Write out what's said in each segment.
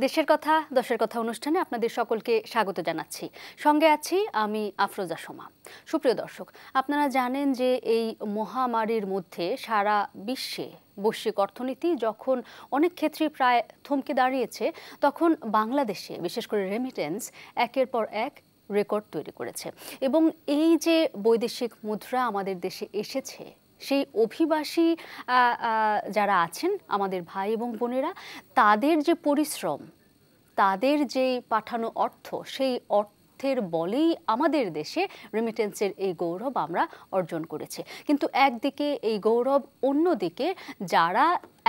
দেশের কথা দশের কথা অনুষ্ঠানে আপনাদের সকলকে স্বাগত জানাচ্ছি। সঙ্গে আছি আমি আফরোজা সোমা। সুপ্রিয় দর্শক, আপনারা জানেন যে এই মহামারীর মধ্যে সারা বিশ্বে বৈশ্বিক অর্থনীতি যখন অনেক ক্ষেত্রে প্রায় থমকে দাঁড়িয়েছে, তখন বাংলাদেশে বিশেষ করে রেমিটেন্স একের পর এক রেকর্ড তৈরি করেছে। এবং এই যে বৈদেশিক মুদ্রা আমাদের দেশে এসেছে, সেই অভিবাসী যারা আছেন আমাদের ভাই এবং বোনেরা, তাদের যে পরিশ্রম, তাদের যে পাঠানো অর্থ, সেই অর্থের বলেই আমাদের দেশে রেমিটেন্সের এই গৌরব আমরা অর্জন করেছি। কিন্তু একদিকে এই গৌরব, অন্যদিকে যারা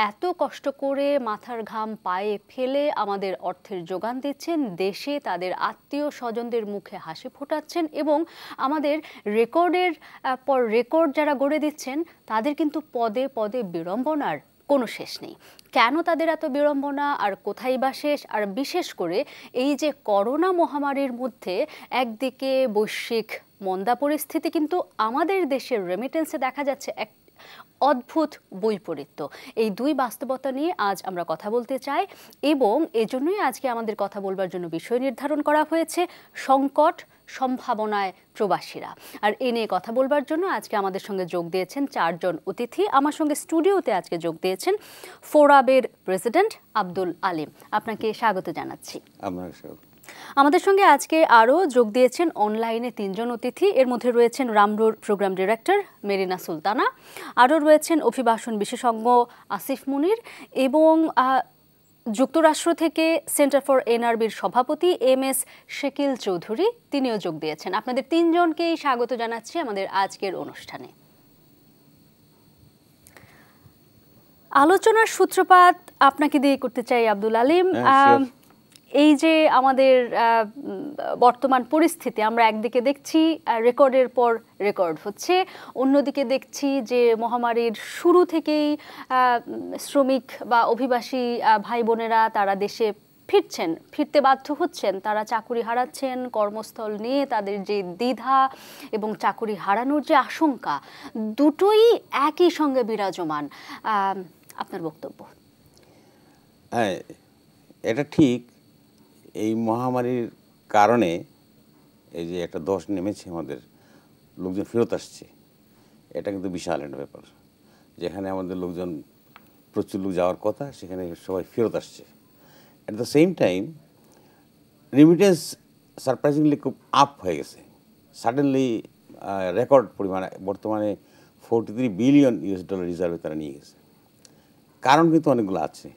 এত কষ্ট করে মাথার ঘাম পায়ে ফেলে আমাদের অর্থের যোগান দিচ্ছেন, দেশে তাদের আত্মীয় স্বজনদের মুখে হাসি ফোটাচ্ছেন এবং আমাদের রেকর্ডের পর রেকর্ড যারা গড়ে দিচ্ছেন, তাদের কিন্তু পদে পদে বিড়ম্বনার কোনো শেষ নেই। কেন তাদের এত বিড়ম্বনা, আর কোথায় বা শেষ? আর বিশেষ করে এই যে করোনা মহামারীর মধ্যে একদিকে বৈশ্বিক মন্দা পরিস্থিতি, কিন্তু আমাদের দেশের রেমিটেন্সে দেখা যাচ্ছে এক অদ্ভুত বৈপরীত্য। এই দুই বাস্তবতা নিয়ে আজ আমরা কথা বলতে চাই এবং এজন্যই আজকে আমাদের কথা বলবার জন্য বিষয় নির্ধারণ করা হয়েছে সংকট সম্ভাবনায় প্রবাসীরা। আর এ নিয়ে কথা বলবার জন্য আজকে আমাদের সঙ্গে যোগ দিয়েছেন চারজন অতিথি। আমার সঙ্গে স্টুডিওতে আজকে যোগ দিয়েছেন ফোরাবের প্রেসিডেন্ট আব্দুল আলিম। আপনাকে স্বাগত জানাচ্ছি। আমাদের সঙ্গে আজকে আরও যোগ দিয়েছেন অনলাইনে তিনজন অতিথি। এর মধ্যে রয়েছেন রামরুর প্রোগ্রাম ডিরেক্টর মেরিনা সুলতানা, আরও রয়েছেন অভিবাসন বিশেষজ্ঞ আসিফ মুনির এবং যুক্তরাষ্ট্র থেকে সেন্টার ফর এনআরবির সভাপতি MS শেকিল চৌধুরী, তিনিও যোগ দিয়েছেন। আপনাদের তিনজনকেই স্বাগত জানাচ্ছি আমাদের আজকের অনুষ্ঠানে। আলোচনার সূত্রপাত আপনাকে দিয়ে করতে চাই আব্দুল আলিম। এই যে আমাদের বর্তমান পরিস্থিতি, আমরা একদিকে দেখছি রেকর্ডের পর রেকর্ড হচ্ছে, অন্যদিকে দেখছি যে মহামারীর শুরু থেকেই শ্রমিক বা অভিবাসী ভাই বোনেরা তারা দেশে ফিরতে বাধ্য হচ্ছেন, তারা চাকুরি হারাচ্ছেন, কর্মস্থল নিয়ে তাদের যে দ্বিধা এবং চাকুরি হারানোর যে আশঙ্কা, দুটোই একই সঙ্গে বিরাজমান। আপনার বক্তব্য? হ্যাঁ, এটা ঠিক। এই মহামারীর কারণে এই যে একটা দশ নেমেছে, আমাদের লোকজন ফেরত আসছে, এটা কিন্তু বিশাল একটা ব্যাপার। যেখানে আমাদের লোকজন প্রচুর লোক যাওয়ার কথা, সেখানে সবাই ফেরত আসছে। At the same time remittance surprisingly খুব আপ হয়ে গেছে। সাডেনলি রেকর্ড পরিমাণে বর্তমানে $43 বিলিয়ন রিজার্ভে তারা নিয়ে গেছে। কারণ কিন্তু অনেকগুলো আছে।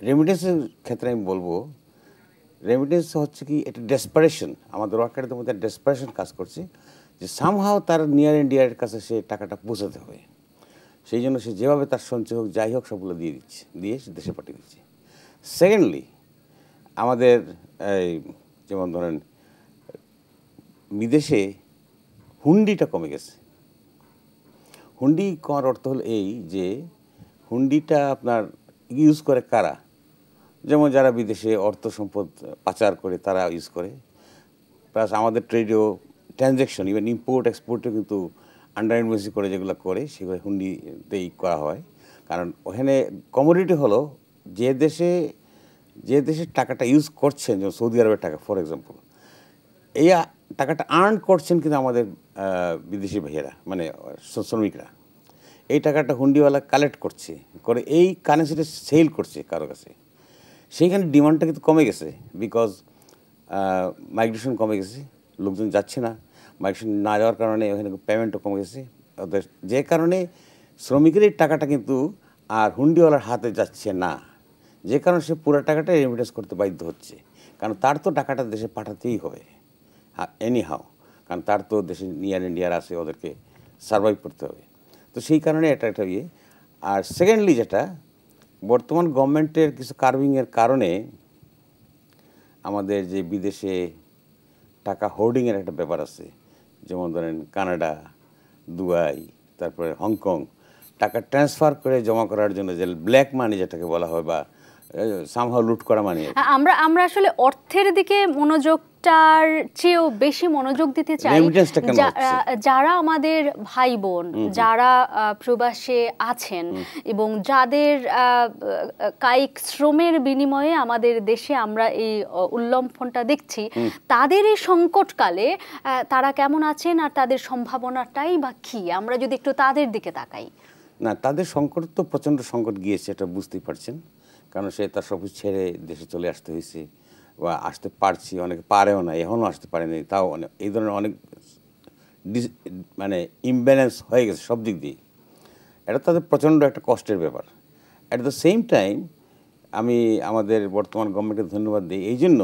রেমিটেন্সের ক্ষেত্রে আমি বলবো, রেমিটেন্স হচ্ছে কি, এটা ডেসপারেশন, আমাদের ওয়ার্কারদের মধ্যে ডেসপারেশন কাজ করছে যে সামহাও তার নিয়ার অ্যান্ড ডিয়ারের কাছে সে টাকাটা পৌঁছাতে হবে। সেই জন্য সে যেভাবে তার সঞ্চয় হোক যাই হোক সবগুলো দিয়ে সে দেশে পাঠিয়ে দিচ্ছে। সেকেন্ডলি, আমাদের যেমন ধরেন বিদেশে হুন্ডিটা কমে গেছে। হুন্ডি করার অর্থ হলো এই যে হুন্ডিটা আপনার ইউজ করে কারা? যেমন যারা বিদেশে অর্থ সম্পদ পাচার করে তারা ইউজ করে, প্লাস আমাদের ট্রেডেও ট্রানজ্যাকশন, ইভেন ইম্পোর্ট এক্সপোর্টে কিন্তু আন্ডার ইনভয়েসিং করে যেগুলো করে সেগুলো হুন্ডিতেই করা হয়। কারণ ওখানে কমোডিটি হলো যে দেশে টাকাটা ইউজ করছেন, যেমন সৌদি আরবের টাকা ফর এক্সাম্পল, এই টাকাটা আর্ন করছেন কিন্তু আমাদের বিদেশি ভাইয়েরা, মানে শ্রমিকরা। এই টাকাটা হুন্ডিওয়ালা কালেক্ট করছে, করে এই কারেন্সিটা সেল করছে কারো কাছে। সেইখানে ডিমান্ডটা কিন্তু কমে গেছে, বিকজ মাইগ্রেশন কমে গেছে, লোকজন যাচ্ছে না। মাইগ্রেশন না যাওয়ার কারণে ওখানে পেমেন্টও কমে গেছে, ওদের যে কারণে শ্রমিকের এই টাকাটা কিন্তু আর হুন্ডিওয়ালার হাতে যাচ্ছে না, যে কারণে সে পুরো টাকাটা রেমিটেন্স করতে বাধ্য হচ্ছে। কারণ তার তো টাকাটা দেশে পাঠাতেই হবে এনি হাও, কারণ তার তো দেশে নিয়ার ইন্ডিয়ার আছে, ওদেরকে সার্ভাইভ করতে হবে। তো সেই কারণে এটা একটা ইয়ে। আর সেকেন্ডলি, যেটা বর্তমান গভর্নমেন্টের কিছু কার্ভিংয়ের কারণে আমাদের যে বিদেশে টাকা হোর্ডিংয়ের একটা ব্যাপার আছে, যেমন ধরেন কানাডা, দুবাই, তারপরে হংকং, টাকা ট্রান্সফার করে জমা করার জন্য যে ব্ল্যাক মানি যেটাকে বলা হয়, বা সামহাও লুট করা মানি। আমরা আসলে অর্থের দিকে মনোযোগ সংকটটার চেয়েও বেশি মনোযোগ দিতে চাই যারা আমাদের ভাই বোন যারা প্রবাসে আছেন এবং যাদের কায়িক শ্রমের বিনিময়ে আমাদের দেশে আমরা এই উল্লম্ফনটা দেখছি, তাদের এই সংকটকালে তারা কেমন আছেন আর তাদের সম্ভাবনাটাই বা কি, আমরা যদি একটু তাদের দিকে তাকাই। না, তাদের সংকট তো প্রচণ্ড সংকট গিয়েছে, এটা বুঝতেই পারছেন, কারণ সে তার সব কিছু ছেড়ে দেশে চলে আসতে হয়েছে বা আসতে পারছি, অনেকে পারেও না, এখনও আসতে পারেনি, তাও এই ধরনের অনেক মানে ইমব্যালেন্স হয়ে গেছে সব দিক দিয়ে। এটা তাদের প্রচণ্ড একটা কষ্টের ব্যাপার। অ্যাট দ্য সেম টাইম আমি আমাদের বর্তমান গভর্নমেন্টকে ধন্যবাদ দিই এই জন্য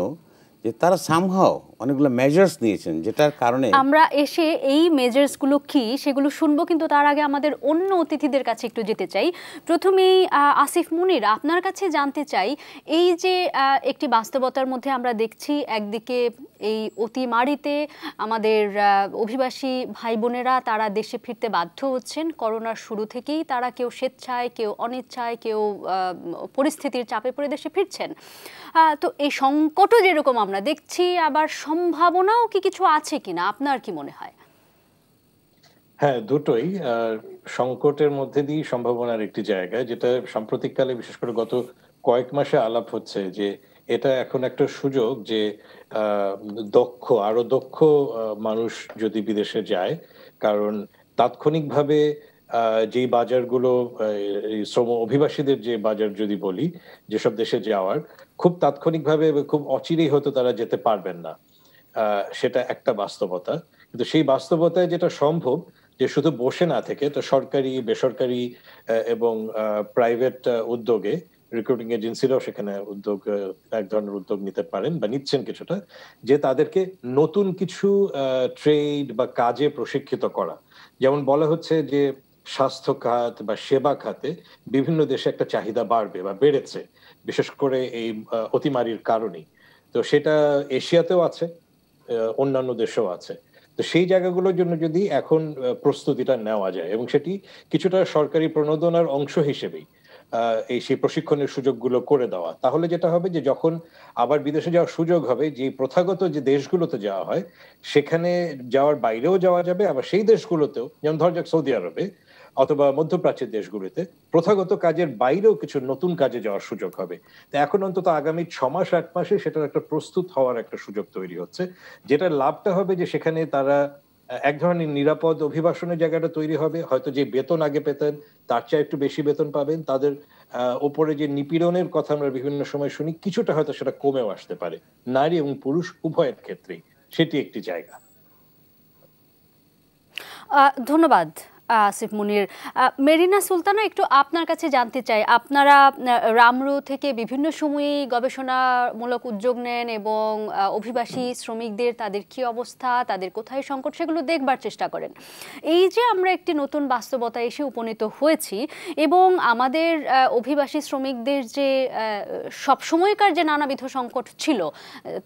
যে তারা সামহাও অনেকগুলো মেজার্স নিয়েছেন, যেটার কারণে আমরা এসে এই মেজার্সগুলো কি সেগুলো শুনবো, কিন্তু তার আগে আমাদের অন্য অতিথিদের কাছে একটু যেতে চাই। প্রথমেই আসিফ মুনির, আপনার কাছে জানতে চাই, এই যে একটি বাস্তবতার মধ্যে আমরা দেখছি, একদিকে এই অতিমারিতে আমাদের অভিবাসী ভাই বোনেরা তারা দেশে ফিরতে বাধ্য হচ্ছেন করোনার শুরু থেকেই, তারা কেউ স্বেচ্ছায় কেউ অনিচ্ছায় কেউ পরিস্থিতির চাপে পড়ে দেশে ফিরছেন। তো এই সংকটও যেরকম আমরা দেখছি, আবার সম্ভাবনাও কি কিছু আছে কিনা, আপনার কি মনে হয়? হ্যাঁ, দুটোই। সংকটের মধ্যে দিয়ে সম্ভাবনার একটি জায়গা, যেটা সাম্প্রতিককালে বিশেষ করে গত কয়েক মাসে আলাপ হচ্ছে যে এটা এখন একটা সুযোগ যে আরো দক্ষ মানুষ যদি বিদেশে যায়, কারণ তাৎক্ষণিকভাবে যেই বাজারগুলো শ্রম অভিবাসীদের যে বাজার যদি বলি, যেসব দেশে যাওয়ার খুব তাৎক্ষণিকভাবে খুব অচিরেই হয়তো তারা যেতে পারবেন না, সেটা একটা বাস্তবতা। কিন্তু সেই বাস্তবতায় যেটা সম্ভব যে শুধু বসে না থেকে, তো সরকারি বেসরকারি এবং প্রাইভেট উদ্যোগে রিক্রুটিং এজেন্সিরাও সেখানে এক ধরনের উদ্যোগ নিতে পারেন বা নিচ্ছেন কিছুটা, যে তাদেরকে নতুন কিছু ট্রেড বা কাজে প্রশিক্ষিত করা। যেমন বলা হচ্ছে যে স্বাস্থ্য খাত বা সেবা খাতে বিভিন্ন দেশে একটা চাহিদা বাড়বে বা বেড়েছে, বিশেষ করে এই অতিমারির কারণেই। তো সেটা এশিয়াতেও আছে, অন্যান্য দেশেও আছে। তো সেই জায়গাগুলোর জন্য যদি এখন প্রস্তুতিটা নেওয়া যায় এবং সেটি কিছুটা সরকারি প্রণোদনার অংশ হিসেবেই সেই প্রশিক্ষণের সুযোগগুলো করে দেওয়া, তাহলে যেটা হবে যে যখন আবার বিদেশে যাওয়ার সুযোগ হবে, যে প্রথাগত যে দেশগুলোতে যাওয়া হয় সেখানে যাওয়ার বাইরেও যাওয়া যাবে, আবার সেই দেশগুলোতেও, যেমন ধর যাক সৌদি আরবে অথবা মধ্যপ্রাচ্যের দেশগুলিতে প্রথাগত কাজের বাইরেও কিছু নতুন কাজে যাওয়ার সুযোগ হবে। তো এখন অন্তত আগামী 6 মাস 8 মাসে সেটার একটা প্রস্তুত হওয়ার একটা সুযোগ তৈরি হচ্ছে, যেটার লাভটা হবে যে সেখানে তারা এক ধরনের নিরাপদ অভিবাসনের জায়গাটা তৈরি হবে, হয়তো যে বেতন আগে পেতেন তার চেয়ে একটু বেশি বেতন পাবেন, তাদের ওপরে যে নিপীড়নের কথা আমরা বিভিন্ন সময় শুনি কিছুটা হয়তো সেটা কমেও আসতে পারে, নারী এবং পুরুষ উভয়ের ক্ষেত্রেই সেটি একটি জায়গা। ধন্যবাদ আসিফ মুনির। মেরিনা সুলতানা, একটু আপনার কাছে জানতে চাই, আপনারা রামরু থেকে বিভিন্ন সময়ে গবেষণামূলক উদ্যোগ নেন এবং অভিবাসী শ্রমিকদের তাদের কি অবস্থা, তাদের কোথায় সংকট, সেগুলো দেখবার চেষ্টা করেন। এই যে আমরা একটি নতুন বাস্তবতায় এসে উপনীত হয়েছি এবং আমাদের অভিবাসী শ্রমিকদের যে সবসময়কার যে নানাবিধ সংকট ছিল,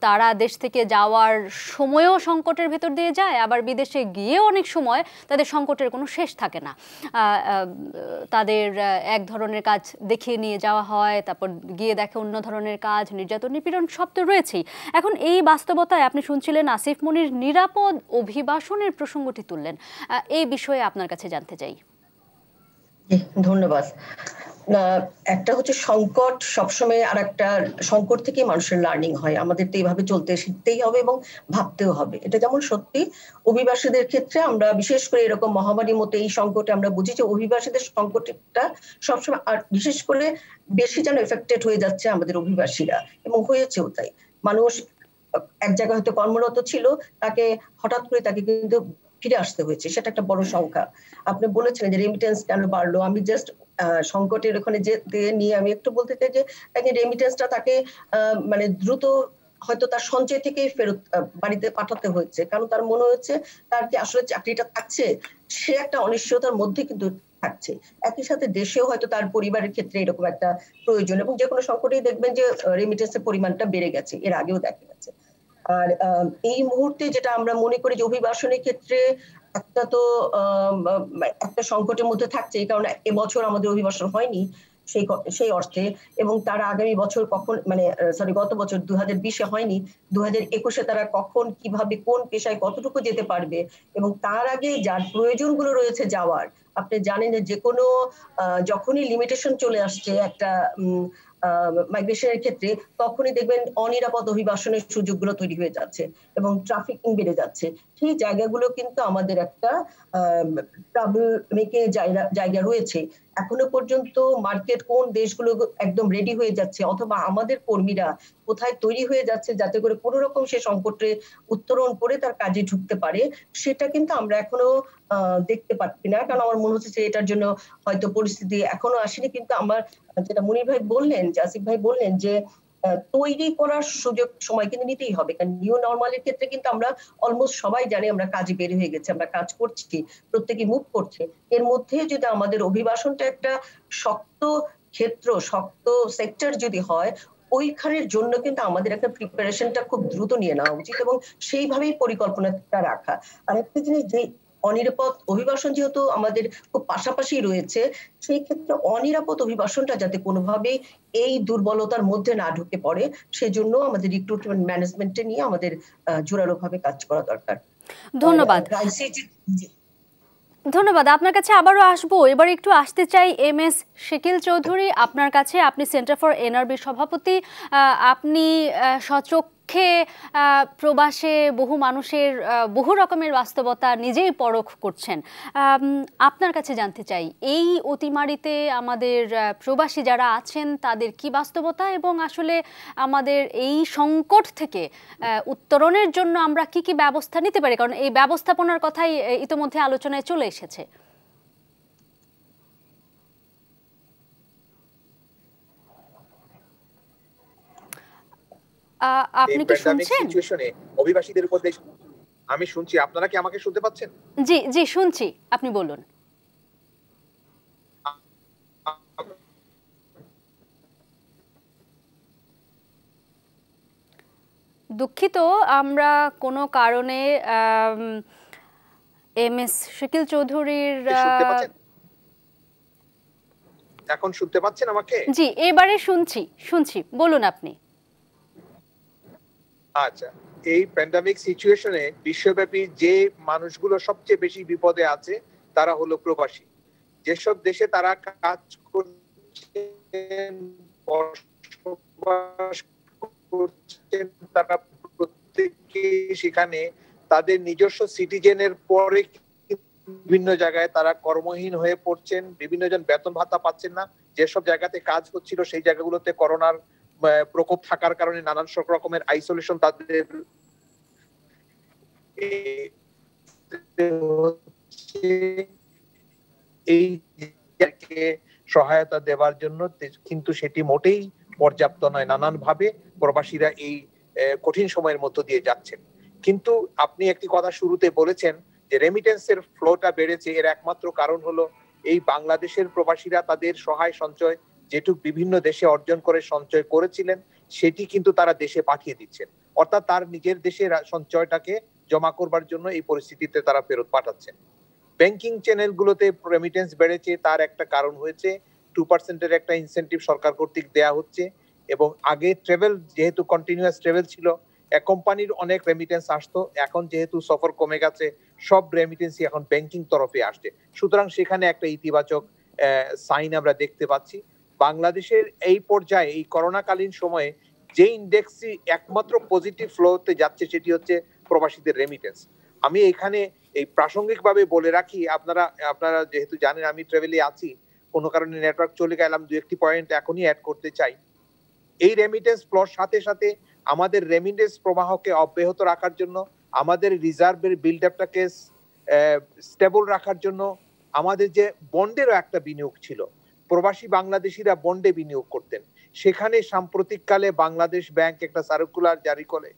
তারা দেশ থেকে যাওয়ার সময়ও সংকটের ভেতর দিয়ে যায়, আবার বিদেশে গিয়েও অনেক সময় তাদের সংকটের কোনো শেষ থাকে না। তাদের এক ধরনের কাজ দেখিয়ে নিয়ে যাওয়া হয়, তারপর গিয়ে দেখে অন্য ধরনের কাজ, নির্যাতন নিপীড়ন সব তো রয়েছেই। এখন এই বাস্তবতায় আপনি শুনছিলেন আসিফ মুনির নিরাপদ অভিবাসনের প্রসঙ্গটি তুললেন, এই বিষয়ে আপনার কাছে জানতে চাই। ধন্যবাদ। একটা হচ্ছে সংকট সবসময়, আর একটা সংকট থেকে মানুষের লার্নিং হয়। আমাদের তো এইভাবে চলতে শিখতেই হবে এবং ভাবতেও হবে। এটা যেমন সত্যি অভিবাসীদের ক্ষেত্রে আমরা বিশেষ করে এরকম মহামারীর মতো এই সংকটে আমরা বুঝি যে অভিবাসীদের সংকটটা সবসময়, আর বিশেষ করে বেশি যেন এফেক্টেড হয়ে যাচ্ছে আমাদের অভিবাসীরা, এবং হয়েছেও তাই। মানুষ এক জায়গায় হয়তো কর্মরত ছিল, তাকে হঠাৎ করে তাকে কিন্তু ফিরে আসতে হয়েছে, সেটা একটা বড় সংখ্যা। আপনি বলেছিলেন যে রেমিটেন্স কেন বাড়লো, আমি জাস্ট সংকটের ওখানে যে নিয়ে আমি একটু বলতে চাই যে রেমিটেন্সটা তাকে মানে দ্রুত হয়তো তার সঞ্চয় থেকে ফেরত বাড়িতে পাঠাতে হয়েছে, কারণ তার মনে হচ্ছে তার কি আসলে চাকরিটা থাকছে, সে একটা অনিশ্চয়তার মধ্যে কিন্তু থাকছে। একই সাথে দেশেও হয়তো তার পরিবারের ক্ষেত্রে এরকম একটা প্রয়োজন, এবং যে কোনো সংকটেই দেখবেন যে রেমিটেন্সের পরিমাণটা বেড়ে গেছে, এর আগেও দেখা গেছে। আর এই মুহূর্তে যেটা আমরা মনে করি যে অভিবাসনের ক্ষেত্রে একটা তো একটা সংকটের মধ্যে থাকছে, এই কারণে এবছর আমাদের অভিবাসন হয়নি। সেই সেই অর্থে, এবং তারা আগামী বছর কখন মানে গত বছর 2020-এ হয়নি, 2021-এ তারা কখন কিভাবে কোন পেশায় কতটুকু যেতে পারবে, এবং তার আগে যার প্রয়োজনগুলো রয়েছে যাওয়ার, আপনি জানেন যে কোনো যখনই লিমিটেশন চলে আসছে একটা মাইগ্রেশনের ক্ষেত্রে, তখনই দেখবেন অনিরাপদ অভিবাসনের সুযোগগুলো তৈরি হয়ে যাচ্ছে এবং ট্রাফিকিং বেড়ে যাচ্ছে। সেই জায়গাগুলো কিন্তু আমাদের একটা ট্রাবল মেকে জায়গা রয়েছে। এখনো পর্যন্ত মার্কেট কোন দেশগুলো একদম রেডি হয়ে যাচ্ছে, অথবা আমাদের কর্মীরা কোথায় তৈরি হয়ে যাচ্ছে যাতে করে কোনো রকম সে সংকটে উত্তরণ করে তার কাজে ঢুকতে পারে, সেটা কিন্তু আমরা এখনো দেখতে পাচ্ছি না। কারণ আমার মনে হচ্ছে যে এটার জন্য হয়তো পরিস্থিতি এখনো আসেনি। কিন্তু আমার যেটা মুনির ভাই বললেন, আসিফ ভাই বললেন যে তৈরি করার সুযোগ সময় কিন্তু নিতেই হবে, কারণ নিউ নরমালের ক্ষেত্রে কিন্তু আমরা অলমোস্ট সবাই জানি আমরা কাজে বের হয়ে গেছি, আমরা কাজ করছি, প্রত্যেকে মুভ করছে। এর মধ্যে যদি আমাদের অভিবাসনটা একটা শক্ত ক্ষেত্র, শক্ত সেক্টর যদি হয়, ওইখানের জন্য কিন্তু আমাদের একটা প্রিপারেশনটা খুব দ্রুত নিয়ে নেওয়া উচিত এবং সেইভাবেই পরিকল্পনাটা রাখা। আরেকটা জিনিস, যে অনিরাপদ অভিবাসন যেহেতু আমাদের খুব পাশাপাশি রয়েছে, সেই ক্ষেত্রে অনিরাপদ অভিবাসনটা যাতে কোনোভাবেই এই দুর্বলতার মধ্যে না ঢুকে পড়ে, সেজন্য আমাদের রিক্রুটমেন্ট ম্যানেজমেন্টে নিয়ে আমাদের জোরালো ভাবে কাজ করা দরকার। ধন্যবাদ। ধন্যবাদ। আপনার কাছে আবারও আসবো। এবার একটু আসতে চাই MS শিকিল চৌধুরী আপনার কাছে। আপনি সেন্টার ফর NRB সভাপতি। আপনি সচক্ষে প্রবাসে বহু মানুষের বহু রকমের বাস্তবতা নিজেই পরখ করছেন। আপনার কাছে জানতে চাই, এই অতিমারিতে আমাদের প্রবাসী যারা আছেন তাদের কি বাস্তবতা, এবং আসলে আমাদের এই সংকট থেকে উত্তরণের জন্য আমরা কি কি ব্যবস্থা নিতে পারি, কারণ এই ব্যবস্থাপনার কথাই ইতোমধ্যে আলোচনায় চলে এসেছে। আপনি কি শুনছেন? অভিবাসীদের উপর আমি শুনছি, আপনারা কি আমাকে শুনতে পাচ্ছেন? জি জি শুনছি, আপনি বলুন। দুঃখিত, আমরা কোনো কারণে MS শিকিল চৌধুরীর এখন শুনতে পাচ্ছেন আমাকে? জি এবারে শুনছি, বলুন আপনি। আচ্ছা, এই প্যান্ডামিক সিচুয়েশনে বিশ্বব্যাপী যে মানুষগুলো সবচেয়ে বেশি বিপদে আছে তারা হলো প্রবাসী। যেসব দেশে তারা কাজ করছেন, বসবাস করছেন, তারা প্রত্যেকে সেখানে তাদের নিজস্ব সিটিজেনের পরে বিভিন্ন জায়গায় তারা কর্মহীন হয়ে পড়ছেন, বিভিন্ন জন বেতন ভাতা পাচ্ছেন না। যেসব জায়গাতে কাজ হচ্ছিল সেই জায়গাগুলোতে করোনার প্রকোপ থাকার কারণে নানান রকমের আইসোলেশন তাদের এই সহায়তা দেওয়ার জন্য, কিন্তু সেটি মোটেই পর্যাপ্ত নয়। নানান ভাবে প্রবাসীরা এই কঠিন সময়ের মধ্য দিয়ে যাচ্ছেন। কিন্তু আপনি একটি কথা শুরুতে বলেছেন যে রেমিটেন্সের ফ্লোটা বেড়েছে, এর একমাত্র কারণ হলো এই বাংলাদেশের প্রবাসীরা তাদের সহায় সঞ্চয় যেটুক বিভিন্ন দেশে অর্জন করে সঞ্চয় করেছিলেন সেটি কিন্তু তারা দেশে পাঠিয়ে দিচ্ছেন, অর্থাৎ তার নিজের দেশের সঞ্চয়টাকে জমা করবার জন্য এই পরিস্থিতিতে তারা ফেরত পাঠাচ্ছেন। ব্যাংকিং চ্যানেলগুলোতে রেমিটেন্স বেড়েছে, তার একটা কারণ হয়েছে 2% একটা ইনসেন্টিভ সরকার কর্তৃক দেয়া হচ্ছে, এবং আগে ট্রাভেল যেহেতু কন্টিনিউয়াস ট্রাভেল ছিল, এক কোম্পানির অনেক রেমিটেন্স আসতো, এখন যেহেতু সফর কমে গেছে সব রেমিটেন্সই এখন ব্যাংকিং তরফে আসছে। সুতরাং সেখানে একটা ইতিবাচক সাইন আমরা দেখতে পাচ্ছি। বাংলাদেশের এই পর্যায়ে এই করোনাকালীন সময়ে যে ইন্ডেক্সই একমাত্র পজিটিভ ফ্লোতে যাচ্ছে সেটি হচ্ছে প্রবাসীদের রেমিটেন্স। আমি এখানে এই প্রাসঙ্গিকভাবে বলে রাখি, আপনারা যেহেতু জানেন আমি ট্রাভেলে আছি, কোনো কারণে নেটওয়ার্ক চলে গেলাম, দু একটি পয়েন্ট এখনই অ্যাড করতে চাই। এই রেমিটেন্স ফ্লোর সাথে সাথে আমাদের রেমিটেন্স প্রবাহকে অব্যাহত রাখার জন্য, আমাদের রিজার্ভের বিল্ড আপটাকে স্টেবল রাখার জন্য আমাদের যে বন্ডেরও একটা বিনিয়োগ ছিল, প্রবাসী বাংলাদেশিরা বন্ডে বিনিয়োগ করতেন, সেখানে সাম্প্রতিককালে বাংলাদেশ ব্যাংক একটা সার্কুলার জারি করে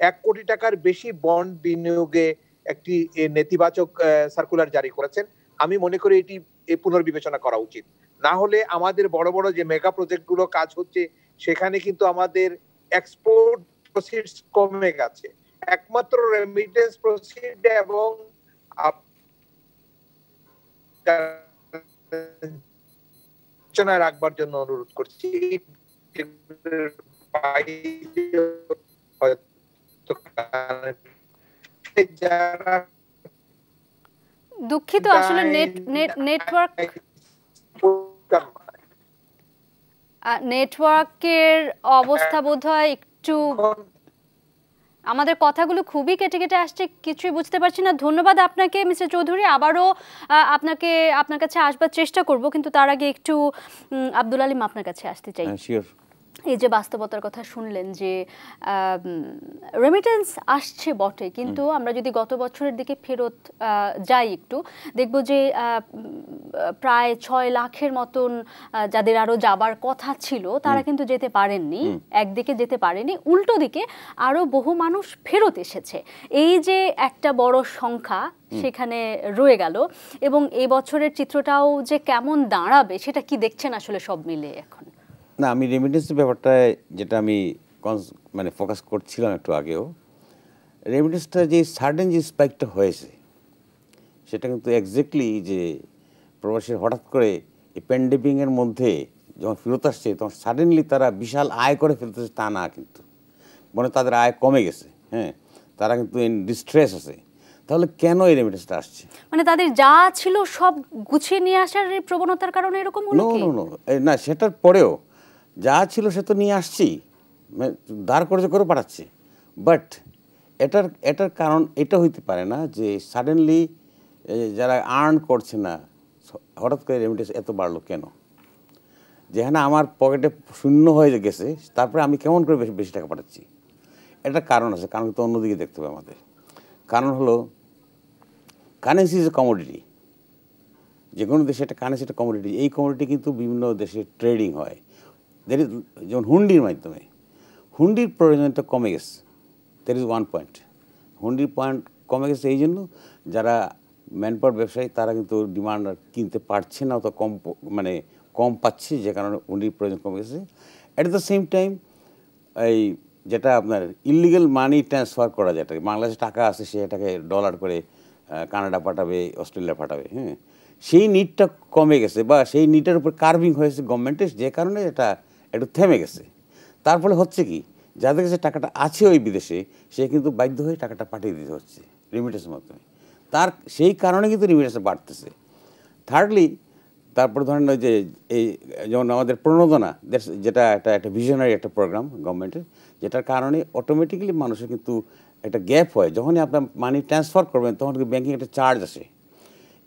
1 কোটি টাকার বেশি বন্ড বিনিয়োগে একটি নেতিবাচক সার্কুলার জারি করেছেন। আমি মনে করি এটি পুনর্বিবেচনা করা উচিত। না হলে আমাদের বড় বড় যে মেগা প্রজেক্ট গুলো কাজ হচ্ছে সেখানে কিন্তু আমাদের এক্সপোর্ট প্রসিডস কমে গেছে, একমাত্র রেমিটেন্স প্রসিড এবং বিবেচনায় রাখবার জন্য অনুরোধ করছি। যারা দুঃখিত, আসলে নেটওয়ার্কের অবস্থা বোধহয় একটু, আমাদের কথাগুলো খুবই কেটে কেটে আসছে, কিছুই বুঝতে পারছি না। ধন্যবাদ আপনাকে মিস্টার চৌধুরী, আবারও আপনার কাছে আসবার চেষ্টা করব, কিন্তু তার আগে একটু আব্দুল আলিম আপনার কাছে আসতে চাই। এই যে বাস্তবতার কথা শুনলেন যে রেমিটেন্স আসছে বটে, কিন্তু আমরা যদি গত বছরের দিকে ফেরত যাই একটু, দেখব যে প্রায় 6 লাখের মতন যাদের আরো যাবার কথা ছিল তারা কিন্তু যেতে পারেননি, একদিকে যেতে পারেনি, উল্টো দিকে আরো বহু মানুষ ফেরত এসেছে। এই যে একটা বড় সংখ্যা সেখানে রয়ে গেল, এবং এই বছরের চিত্রটাও যে কেমন দাঁড়াবে সেটা কি দেখছেন আসলে সব মিলে এখন? না, আমি রেমিটেন্সের ব্যাপারটায় যেটা আমি মানে ফোকাস করছিলাম একটু আগেও, রেমিটেন্সটা যে সাডেন যে স্পাইকটা হয়েছে সেটা কিন্তু এক্স্যাক্টলি যে প্রবাসীর হঠাৎ করে এই প্যান্ডেমিকের মধ্যে যখন ফেরত আসছে তখন সাডেনলি তারা বিশাল আয় করে ফেলতেছে তা না, কিন্তু মনে তাদের আয় কমে গেছে, হ্যাঁ, তারা কিন্তু ইন ডিস্ট্রেস আছে। তাহলে কেন এই রেমিটেন্সটা আসছে? মানে তাদের যা ছিল সব গুছিয়ে নিয়ে আসার প্রবণতার কারণে এরকম হলো কি? না, সেটার পরেও যা ছিল সে তো নিয়ে আসছি, দাঁড় করে পাঠাচ্ছি, বাট এটার কারণ এটা হইতে পারে না যে সাডেনলি যারা আর্ন করছে না হঠাৎ করে রেমিটেন্স এত বাড়লো কেন? যেখানে আমার পকেটে শূন্য হয়ে গেছে তারপরে আমি কেমন করে বেশি টাকা পাঠাচ্ছি? এটার কারণ আছে, কারণ তো অন্যদিকে দেখতে হবে আমাদের। কারণ হলো কারেন্সি ইজ এ কমোডিটি, যে কোনো দেশে একটা কারেন্সি একটা কমোডিটি। এই কমোডিটি কিন্তু বিভিন্ন দেশে ট্রেডিং হয়, যেমন হুন্ডির মাধ্যমে। হুন্ডির প্রয়োজনীয়তা কমে গেছে, দ্যাট ইজ ওয়ান পয়েন্ট। হুন্ডির পয়েন্ট কমে গেছে এই জন্য যারা ম্যানপাওয়ার ব্যবসায়ী তারা কিন্তু ডিমান্ড কিনতে পারছে না, অত কম পাচ্ছে, যে কারণে হুন্ডির প্রয়োজন কমে গেছে। অ্যাট দ্য সেম টাইম এই যেটা আপনার ইলিগাল মানি ট্রান্সফার করা, যেটা বাংলাদেশে টাকা আছে সে এটাকে ডলার করে কানাডা পাঠাবে, অস্ট্রেলিয়া পাঠাবে, হ্যাঁ, সেই নিডটা কমে গেছে, বা সেই নিডের উপর কার্ভিং হয়েছে গভর্নমেন্টের, যে কারণে এটা একটু থেমে গেছে। তার ফলে হচ্ছে কি, যাদের কাছে টাকাটা আছে ওই বিদেশে সে কিন্তু বাধ্য হয়ে টাকাটা পাঠিয়ে দিতে হচ্ছে রেমিটেন্সের মাধ্যমে, সেই কারণে কিন্তু রেমিটেন্সটা বাড়তেছে। থার্ডলি, তারপর ধরেন যে এই যেমন আমাদের প্রণোদনা, যেটা একটা ভিশনারি একটা প্রোগ্রাম গভর্নমেন্টের, যেটার কারণে অটোমেটিক্যালি মানুষের কিন্তু একটা গ্যাপ হয়। যখনই আপনার মানি ট্রান্সফার করবেন তখন কিন্তু ব্যাঙ্কিং একটা চার্জ আসে,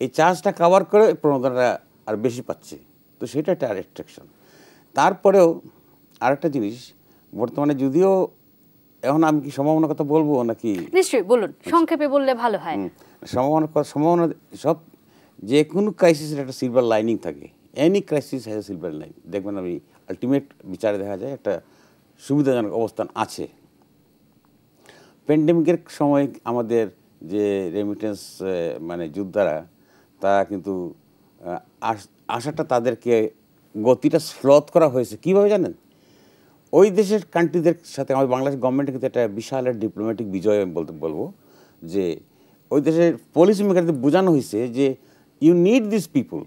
এই চার্জটা কভার করে প্রণোদনাটা আর বেশি পাচ্ছে, তো সেটা একটা রেস্ট্রিকশন। তারপরেও আরেকটা জিনিস, বর্তমানে যদিও এখন আমি কি সম্ভাবনার কথা বলবো নাকি? নিশ্চয়ই বলুন, সংক্ষেপে বললে ভালো হয়। সম্ভাবনা সব, যে কোনো ক্রাইসিসের একটা সিলভার লাইনিং থাকে, any crisis has silver line. দেখবেন আমি আলটিমেট বিচারে দেখা যায় একটা সুবিধাজনক অবস্থান আছে। প্যান্ডেমিকের সময় আমাদের যে রেমিটেন্স যোদ্ধারা, তারা কিন্তু আশাটা তাদেরকে গতিটা স্লথ করা হয়েছে কীভাবে জানেন? ওই দেশের কান্ট্রিদের সাথে আমাদের বাংলাদেশ গভর্নমেন্টের কিন্তু একটা বিশাল ডিপ্লোম্যাটিক বিজয় বলবো, যে ওই দেশের পলিসি মেকারদের বোঝানো হয়েছে যে ইউ নিড দিস পিপুল,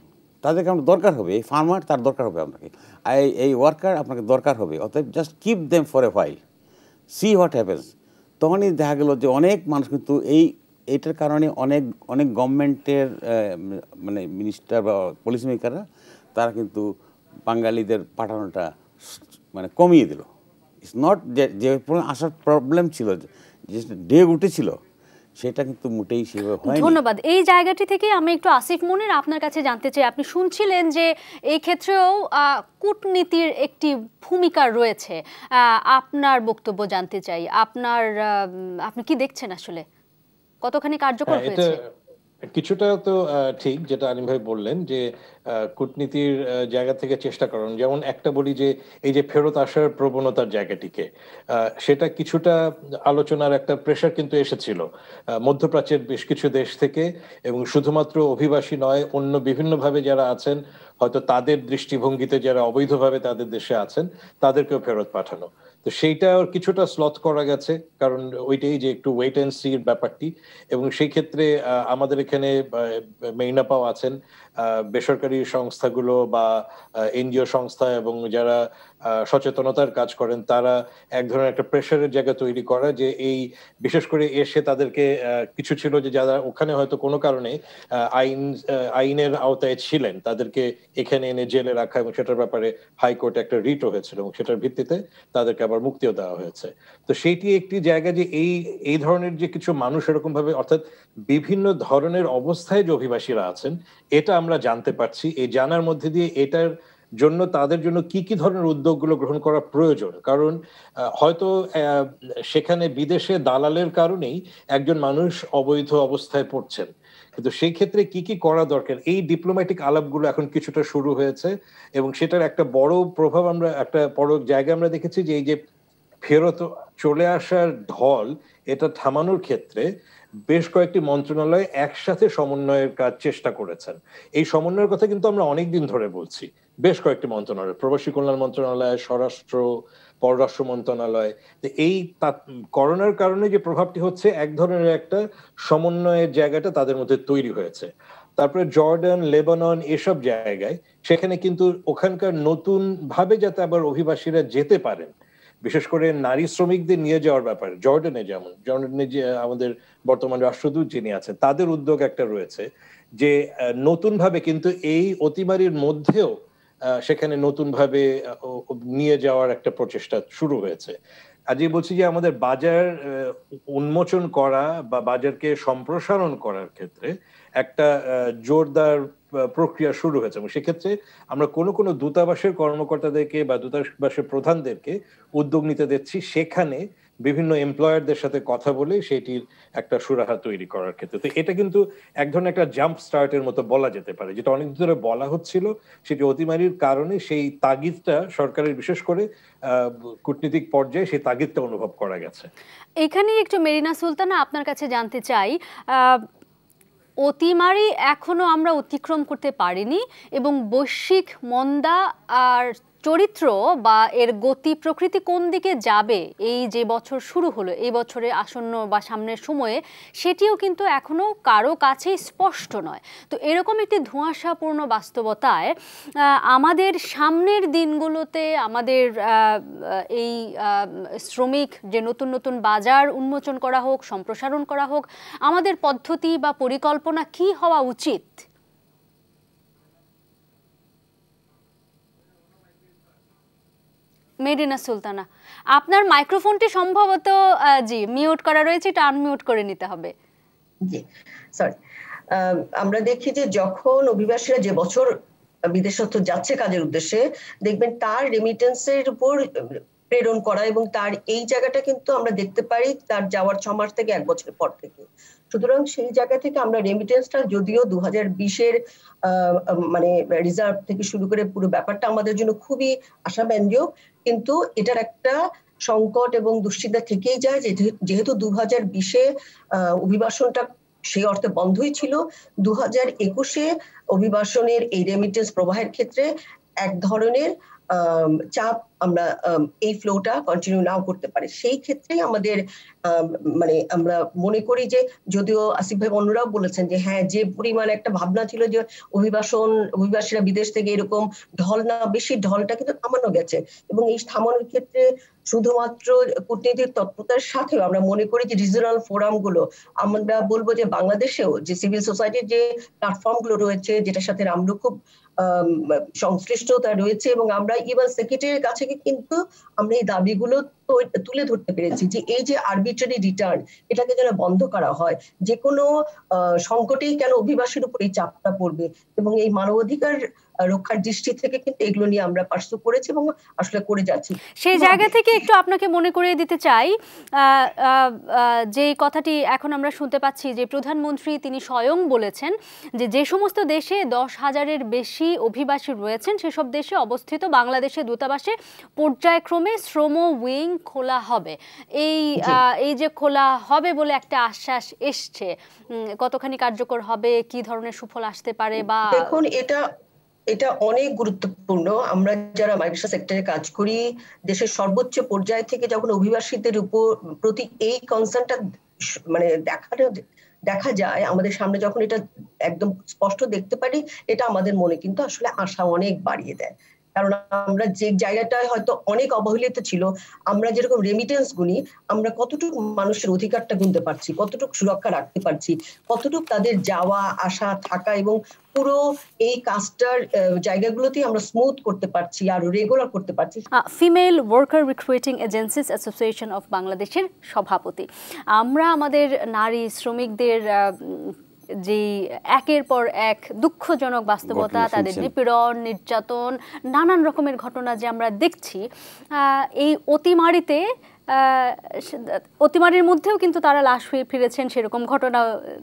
তাদেরকে আপনার দরকার হবে, এই ফার্মার তার দরকার হবে আপনাকে, এই ওয়ার্কার আপনাকে দরকার হবে, অতএব just keep them for a while, see what happens. তখনই দেখা গেল যে অনেক মানুষ কিন্তু এইটার কারণে অনেক গভর্নমেন্টের মিনিস্টার বা পলিসি মেকাররা তারা কিন্তু বাঙালিদের পাঠানোটা কমিয়ে দিল। ইটস নট যে আসার প্রবলেম ছিল, যে ডে উঠেছিল, সেটা কিন্তু মোটেই সেভাবে হয়নি। ধন্যবাদ। এই জায়গাটি থেকে আমি একটু আসিফ মনির আপনার কাছে জানতে চাই, আপনি শুনছিলেন যে এই ক্ষেত্রেও কূটনীতির একটি ভূমিকা রয়েছে, আপনার বক্তব্য জানতে চাই। আপনি কি দেখছেন আসলে কতখানি কার্যকর হয়েছে? কিছুটা তো ঠিক যেটা আলিম ভাই বললেন, যে কূটনীতির জায়গা থেকে চেষ্টা করেন। যেমন একটা বলি যে এই যে ফেরত আসার প্রবণতার জায়গাটিকে, সেটা কিছুটা আলোচনার একটা প্রেশার কিন্তু এসেছিল মধ্যপ্রাচ্যের বেশ কিছু দেশ থেকে, এবং শুধুমাত্র অভিবাসী নয়, অন্য বিভিন্নভাবে যারা আছেন, হয়তো তাদের দৃষ্টিভঙ্গিতে যারা অবৈধভাবে তাদের দেশে আছেন তাদেরকেও ফেরত পাঠানো। তো সেইটা কিছুটা স্লথ করা গেছে, কারণ ওইটাই যে একটু ওয়েট অ্যান্ড সি এর ব্যাপারটি। এবং সেই ক্ষেত্রে আমাদের এখানে মেইনাপাও আছেন, বেসরকারি সংস্থাগুলো বা এনজিও সংস্থা এবং যারা সচেতনতার কাজ করেন তারা এক ধরনের একটা প্রেশারের জায়গা তৈরি করা, যে এই বিশেষ করে এসে তাদেরকে কিছু ছিল যে যারা ওখানে হয়তো কোনো কারণে আইনের আওতায় ছিলেন তাদেরকে এখানে এনে জেলে রাখা, এবং সেটার ব্যাপারে হাইকোর্টে একটা রিটও হয়েছিল এবং সেটার ভিত্তিতে তাদেরকে আবার মুক্তিও দেওয়া হয়েছে। তো সেইটি একটি জায়গা যে এই ধরনের যে কিছু মানুষ এরকম ভাবে, অর্থাৎ বিভিন্ন ধরনের অবস্থায় যে অভিবাসীরা আছেন এটা আমরা জানতে পারছি। এই জানার মধ্যে দিয়ে এটার জন্য তাদের জন্য কি কি ধরনের উদ্যোগগুলো গ্রহণ করা প্রয়োজন, কারণ হয়তো সেখানে বিদেশে দালালের কারণেই একজন মানুষ অবৈধ অবস্থায় পড়ছেন, কিন্তু সেই ক্ষেত্রে কি কি করা দরকার, এই ডিপ্লোম্যাটিক আলাপগুলো এখন কিছুটা শুরু হয়েছে এবং সেটার একটা বড় প্রভাব আমরা একটা বড় জায়গায় আমরা দেখেছি যে এই যে ফেরত চলে আসার ঢল এটা থামানোর ক্ষেত্রে বেশ কয়েকটি মন্ত্রণালয় একসাথে সমন্বয়ের কাজ চেষ্টা করেছেন। এই সমন্বয়ের কথা কিন্তু আমরা অনেকদিন ধরে বলছি, বেশ কয়েকটি মন্ত্রণালয়, প্রবাসী কল্যাণ মন্ত্রণালয়, স্বরাষ্ট্র, পররাষ্ট্র মন্ত্রণালয়। এই করোনার কারণে যে প্রভাবটি হচ্ছে এক ধরনের একটা সমন্বয়ের জায়গাটা তাদের মধ্যে তৈরি হয়েছে। তারপরে জর্ডান, লেবানন এসব জায়গায় সেখানে কিন্তু ওখানকার নতুন ভাবে যাতে আবার অভিবাসীরা যেতে পারেন, বিশেষ করে নারী শ্রমিকদের নিয়ে যাওয়ার ব্যাপারে জর্ডানে যে আমাদের বর্তমান রাষ্ট্রদূত যিনি আছেন তাদের উদ্যোগ একটা রয়েছে যে নতুন ভাবে কিন্তু এই অতিমারির মধ্যেও সেখানে নতুন ভাবে নিয়ে যাওয়ার একটা প্রচেষ্টা শুরু হয়েছে। আজই বলছি যে আমাদের বাজার উন্মোচন করা বা বাজারকে সম্প্রসারণ করার ক্ষেত্রে একটা জোরদার প্রক্রিয়া শুরু হয়েছে এবং সেক্ষেত্রে আমরা কোনো দূতাবাসের কর্মকর্তাদেরকে বা দূতাবাসের প্রধানদেরকে উদ্যোগ নিতে দিচ্ছি সেখানে বিভিন্ন এমপ্লয়ারদের সাথে কথা বলে সেটির একটা সুরাহা তৈরি করার ক্ষেত্রে। তো এটা কিন্তু এক ধরনের একটা জাম্প স্টার্টের মতো বলা যেতে পারে, যেটা অনেক ধরে বলা হচ্ছিল, সেটি অতিমারির কারণে সেই তাগিদটা সরকারের বিশেষ করে কূটনীতিক পর্যায়ে সেই তাগিদটা অনুভব করা গেছে। এখানে একটু মেরিনা সুলতানা আপনার কাছে জানতে চাই, অতিমারি এখনো আমরা অতিক্রম করতে পারিনি এবং বৈশ্বিক মন্দা আর চরিত্র বা এর গতি প্রকৃতি কোন দিকে যাবে এই যে বছর শুরু হলো, এই বছরে আসন্ন বা সামনের সময়ে, সেটিও কিন্তু এখনো কারো কাছেই স্পষ্ট নয়। তো এরকম একটি ধোঁয়াশাপূর্ণ বাস্তবতায় আমাদের সামনের দিনগুলোতে আমাদের এই শ্রমিক যে নতুন নতুন বাজার উন্মোচন করা হোক, সম্প্রসারণ করা হোক, আমাদের পদ্ধতি বা পরিকল্পনা কি হওয়া উচিত? মেরিনা সুলতানা, আপনার মাইক্রোফোনটি সম্ভবত জি মিউট করা রয়েছে, এটা আনমিউট করে নিতে হবে। জি সরি। আমরা দেখি যে যখন অভিবাসীরা যে বছর বিদেশত্ব যাচ্ছে কাজের উদ্দেশ্যে, দেখবেন তার রেমিটেন্সের উপর প্রেরণ করা এবং তার এই জায়গাটা কিন্তু আমরা দেখতে পারি তার যাওয়ার 6 মাস থেকে 1 বছর পর থেকে। সুতরাং সেই জায়গা থেকে আমরা রেমিটেন্সটা যদিও 2020-এর মানে রিজার্ভ থেকে শুরু করে পুরো ব্যাপারটা আমাদের জন্য খুবই আশাব্যঞ্জক, কিন্তু এটার একটা সংকট এবং দুশ্চিন্তা থেকেই যায় যেহেতু 2020-এ অভিবাসনটা সেই অর্থে বন্ধই ছিল, 2021-এ অভিবাসনের এই রেমিটেন্স প্রবাহের ক্ষেত্রে এক ধরনের চাপ আমরা এই ফ্লোটা কন্টিনিউ নাও করতে পারি। সেই ক্ষেত্রে আমাদের মানে আমরা মনে করি যে, যদিও আসিফ ভাই অন্যরাও বলেছেন যে হ্যাঁ, যে পরিমাণ একটা ভাবনা ছিল যে অভিবাসীরা বিদেশ থেকে এরকম ঢল না, বেশি ঢলটা কিন্তু থামানো গেছে এবং এই থামানোর ক্ষেত্রে শুধুমাত্র কূটনীতির তৎপরতার সাথেও আমরা মনে করি যে রিজিওনাল ফোরাম গুলো, আমরা বলবো যে বাংলাদেশেও যে সিভিল সোসাইটির যে প্ল্যাটফর্ম গুলো রয়েছে যেটার সাথে আমরা খুব সংশ্লিষ্টতা রয়েছে এবং আমরা ইভেন সেক্রেটারির কাছে কিন্তু আমরা এই দাবিগুলো তুলে ধরতে পেরেছি যে এই যে আরবিট্রারি রিটার্ন, এটাকে যেন বন্ধ করা হয়। যে কোনো সংকটেই কেন অভিবাসীর উপর এই চাপটা পড়বে এবং এই মানবাধিকার রক্ষার দৃষ্টি থেকে কিন্তু এগুলো নিয়ে আমরা পার্সু করেছি এবং আসলে করে যাচ্ছি। সেই জায়গা থেকে একটু আপনাকে মনে করিয়ে দিতে চাই যে কথাটি এখন আমরা শুনতে পাচ্ছি যে প্রধানমন্ত্রী তিনি স্বয়ং বলেছেন যে যে সমস্ত দেশে 10,000-এর বেশি অভিবাসী রয়েছেন সেসব দেশে অবস্থিত বাংলাদেশের দূতাবাসে পর্যায়ক্রমে শ্রম উইং খোলা হবে। এই যে খোলা হবে বলে একটা আশ্বাস এসছে, কতখানি কার্যকর হবে, কি ধরনের সুফল আসতে পারে? বা দেখুন, এটা অনেক গুরুত্বপূর্ণ। আমরা যারা মাইগ্রেশন সেক্টরে কাজ করি, দেশের সর্বোচ্চ পর্যায় থেকে যখন অভিবাসীদের উপর প্রতি এই কনসার্নটা মানে দেখা যায়, আমাদের সামনে যখন এটা একদম স্পষ্ট দেখতে পারি, এটা আমাদের মনে কিন্তু আসলে আশা অনেক বাড়িয়ে দেয়। কারণ আমরা যে জায়গাটায় হয়তো অনেক অবহেলিত ছিল, আমরা যেরকম রেমিটেন্স গুনি, আমরা কতটুকু মানুষের অধিকারটা গুনতে পারছি, কতটুকু সুরক্ষা রাখতে পারছি, কতটুকু তাদের যাওয়া আসা থাকা এবং পুরো এই কাজটার জায়গাগুলোতেই আমরা স্মুথ করতে পারছি, আর রেগুলার করতে পারছি। Female worker recruiting agencies association of বাংলাদেশের সভাপতি। আমরা আমাদের নারী শ্রমিকদের যে একের পর এক দুঃখজনক বাস্তবতা, তাদের নিপীড়ন, নির্যাতন, নানান রকমের ঘটনা যে আমরা দেখছি, এই অতিমারির মধ্যেও কিন্তু তারা লাশ হয়ে ফিরেছেন, সেরকম ঘটনা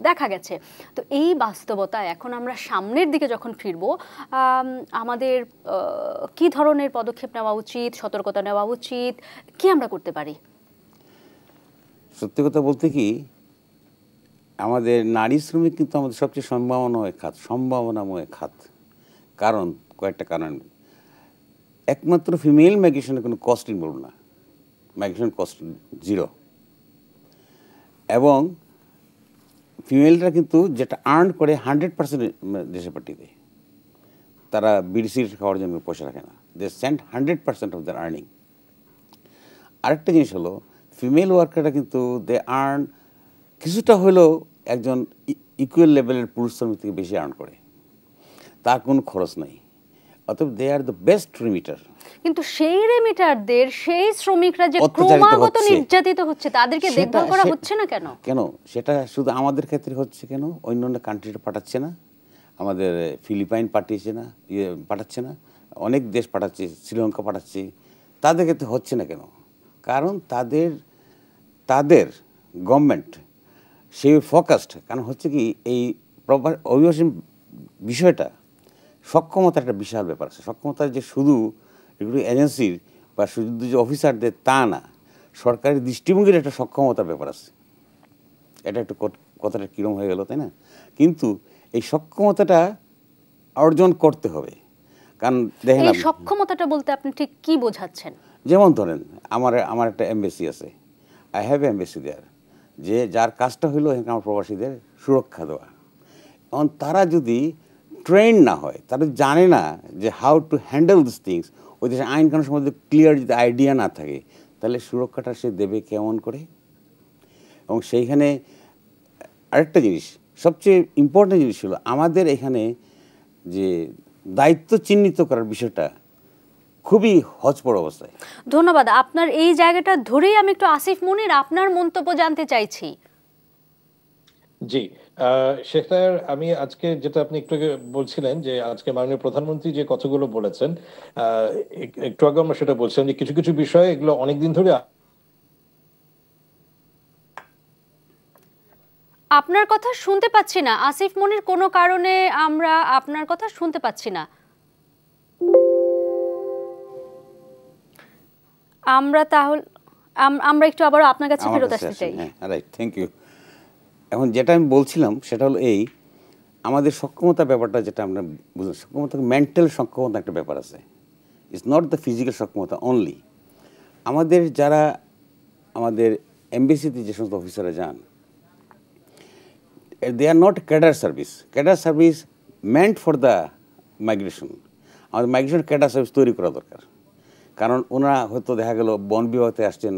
দেখা গেছে। তো এই বাস্তবতা এখন আমরা সামনের দিকে যখন ফিরব, আমাদের কি ধরনের পদক্ষেপ নেওয়া উচিত, সতর্কতা নেওয়া উচিত, কি আমরা করতে পারি? সত্যি কথা বলতে কি, আমাদের নারী শ্রমিক কিন্তু আমাদের সবচেয়ে সম্ভাবনাময় খাত। কারণ কয়েকটা কারণ। একমাত্র ফিমেল মাইগ্রেশনে কোনো কস্ট ইনভলভ না, মাইগ্রেশন কস্ট 0। এবং ফিমেলরা কিন্তু যেটা আর্ন করে 100% দেশে পাঠিয়ে দেয়। তারা বিড়ি সিগারেট খাওয়ার জন্য পয়সা রাখে না, দে সেন্ড 100% অফ দেয়ার আর্নিং। আরেকটা জিনিস হলো, ফিমেল ওয়ার্কাররা কিন্তু দে আর্ন কিছুটা হলেও একজন ইকুয়াল লেভেলের পুরুষ শ্রমিক থেকে বেশি আর্ন করে, তার কোনো খরচ নাই। অতএব দে আর দ্য বেস্ট রিমিটার। কিন্তু সেই রিমিটারদের, সেই শ্রমিকরা যে ক্রমাগত নির্যাতিত হচ্ছে, তাদেরকে দেখভাল করা হচ্ছে না কেন? সেটা শুধু আমাদের ক্ষেত্রে হচ্ছে কেন? অন্যান্য কান্ট্রিটা পাঠাচ্ছে না, আমাদের ফিলিপাইন পাঠাচ্ছে না, অনেক দেশ পাঠাচ্ছে, শ্রীলঙ্কা পাঠাচ্ছে, তাদের ক্ষেত্রে হচ্ছে না কেন? কারণ তাদের গভর্নমেন্ট সেই ফোকাসড। কারণ হচ্ছে কি, এই প্রপার অভিবাসী বিষয়টা সক্ষমতার একটা বিশাল ব্যাপার আছে। সক্ষমতা যে শুধু রিক্রুটিং এজেন্সির বা শুধু যে অফিসারদের তা না, সরকারি দৃষ্টিভঙ্গির একটা সক্ষমতার ব্যাপার আছে। এটা একটু কথাটা কীরকম হয়ে গেল, তাই না? কিন্তু এই সক্ষমতাটা অর্জন করতে হবে। কারণ দেখেন, এই সক্ষমতাটা বলতে আপনি ঠিক কি বোঝাচ্ছেন? যেমন ধরেন, আমার একটা এমবেসি আছে, আই হ্যাভ এমবেসি দেয়ার, যে যার কাজটা হলো এখানে আমার প্রবাসীদের সুরক্ষা দেওয়া। এবং তারা যদি ট্রেন না হয়, তারা জানে না যে how to handle this things, ওই দেশের আইন কানুন সম্বন্ধে ক্লিয়ার যদি আইডিয়া না থাকে, তাহলে সুরক্ষাটা সে দেবে কেমন করে? এবং সেইখানে আরেকটা জিনিস, সবচেয়ে ইম্পর্টেন্ট জিনিস হলো, আমাদের এখানে যে দায়িত্ব চিহ্নিত করার বিষয়টা খুবই হজপড় অবস্থায়। ধন্যবাদ। আপনার এই জায়গাটা ধরেই আমি একটু আসিফ মুনির আপনার মন্তব্য জানতে চাইছি। জি, সেটা আমি আজকে যেটা আপনি একটু আগে বলছিলেন যে আজকে মাননীয় প্রধানমন্ত্রী যে কথাগুলো বলেছেন, একটু আগে আমরা সেটা বলছিলাম যে কিছু কিছু বিষয় এগুলো অনেকদিন ধরে। আপনার কথা শুনতে পাচ্ছি না আসিফ মুনির, কোনো কারণে আমরা আপনার কথা শুনতে পাচ্ছি না। আমরা একটু আবার আপনার কাছে ফেরত আসতে চাই। Right, thank you. এখন যেটা আমি বলছিলাম সেটা হলো এই, আমাদের সক্ষমতা ব্যাপারটা যেটা আমরা বুঝলাম, সক্ষমতা মেন্টাল সক্ষমতা একটা ব্যাপার আছে। ইটস নট দ্য ফিজিক্যাল সক্ষমতা অনলি। আমাদের এমবেসিতে যে সমস্ত অফিসাররা যান, they are not cadre service. Cadre service meant for the migration. আমাদের মাইগ্রেশন ক্যাডার সার্ভিস তৈরি করা দরকার। কারণ ওনারা হয়তো দেখা গেল বন বিভাগে আসছেন,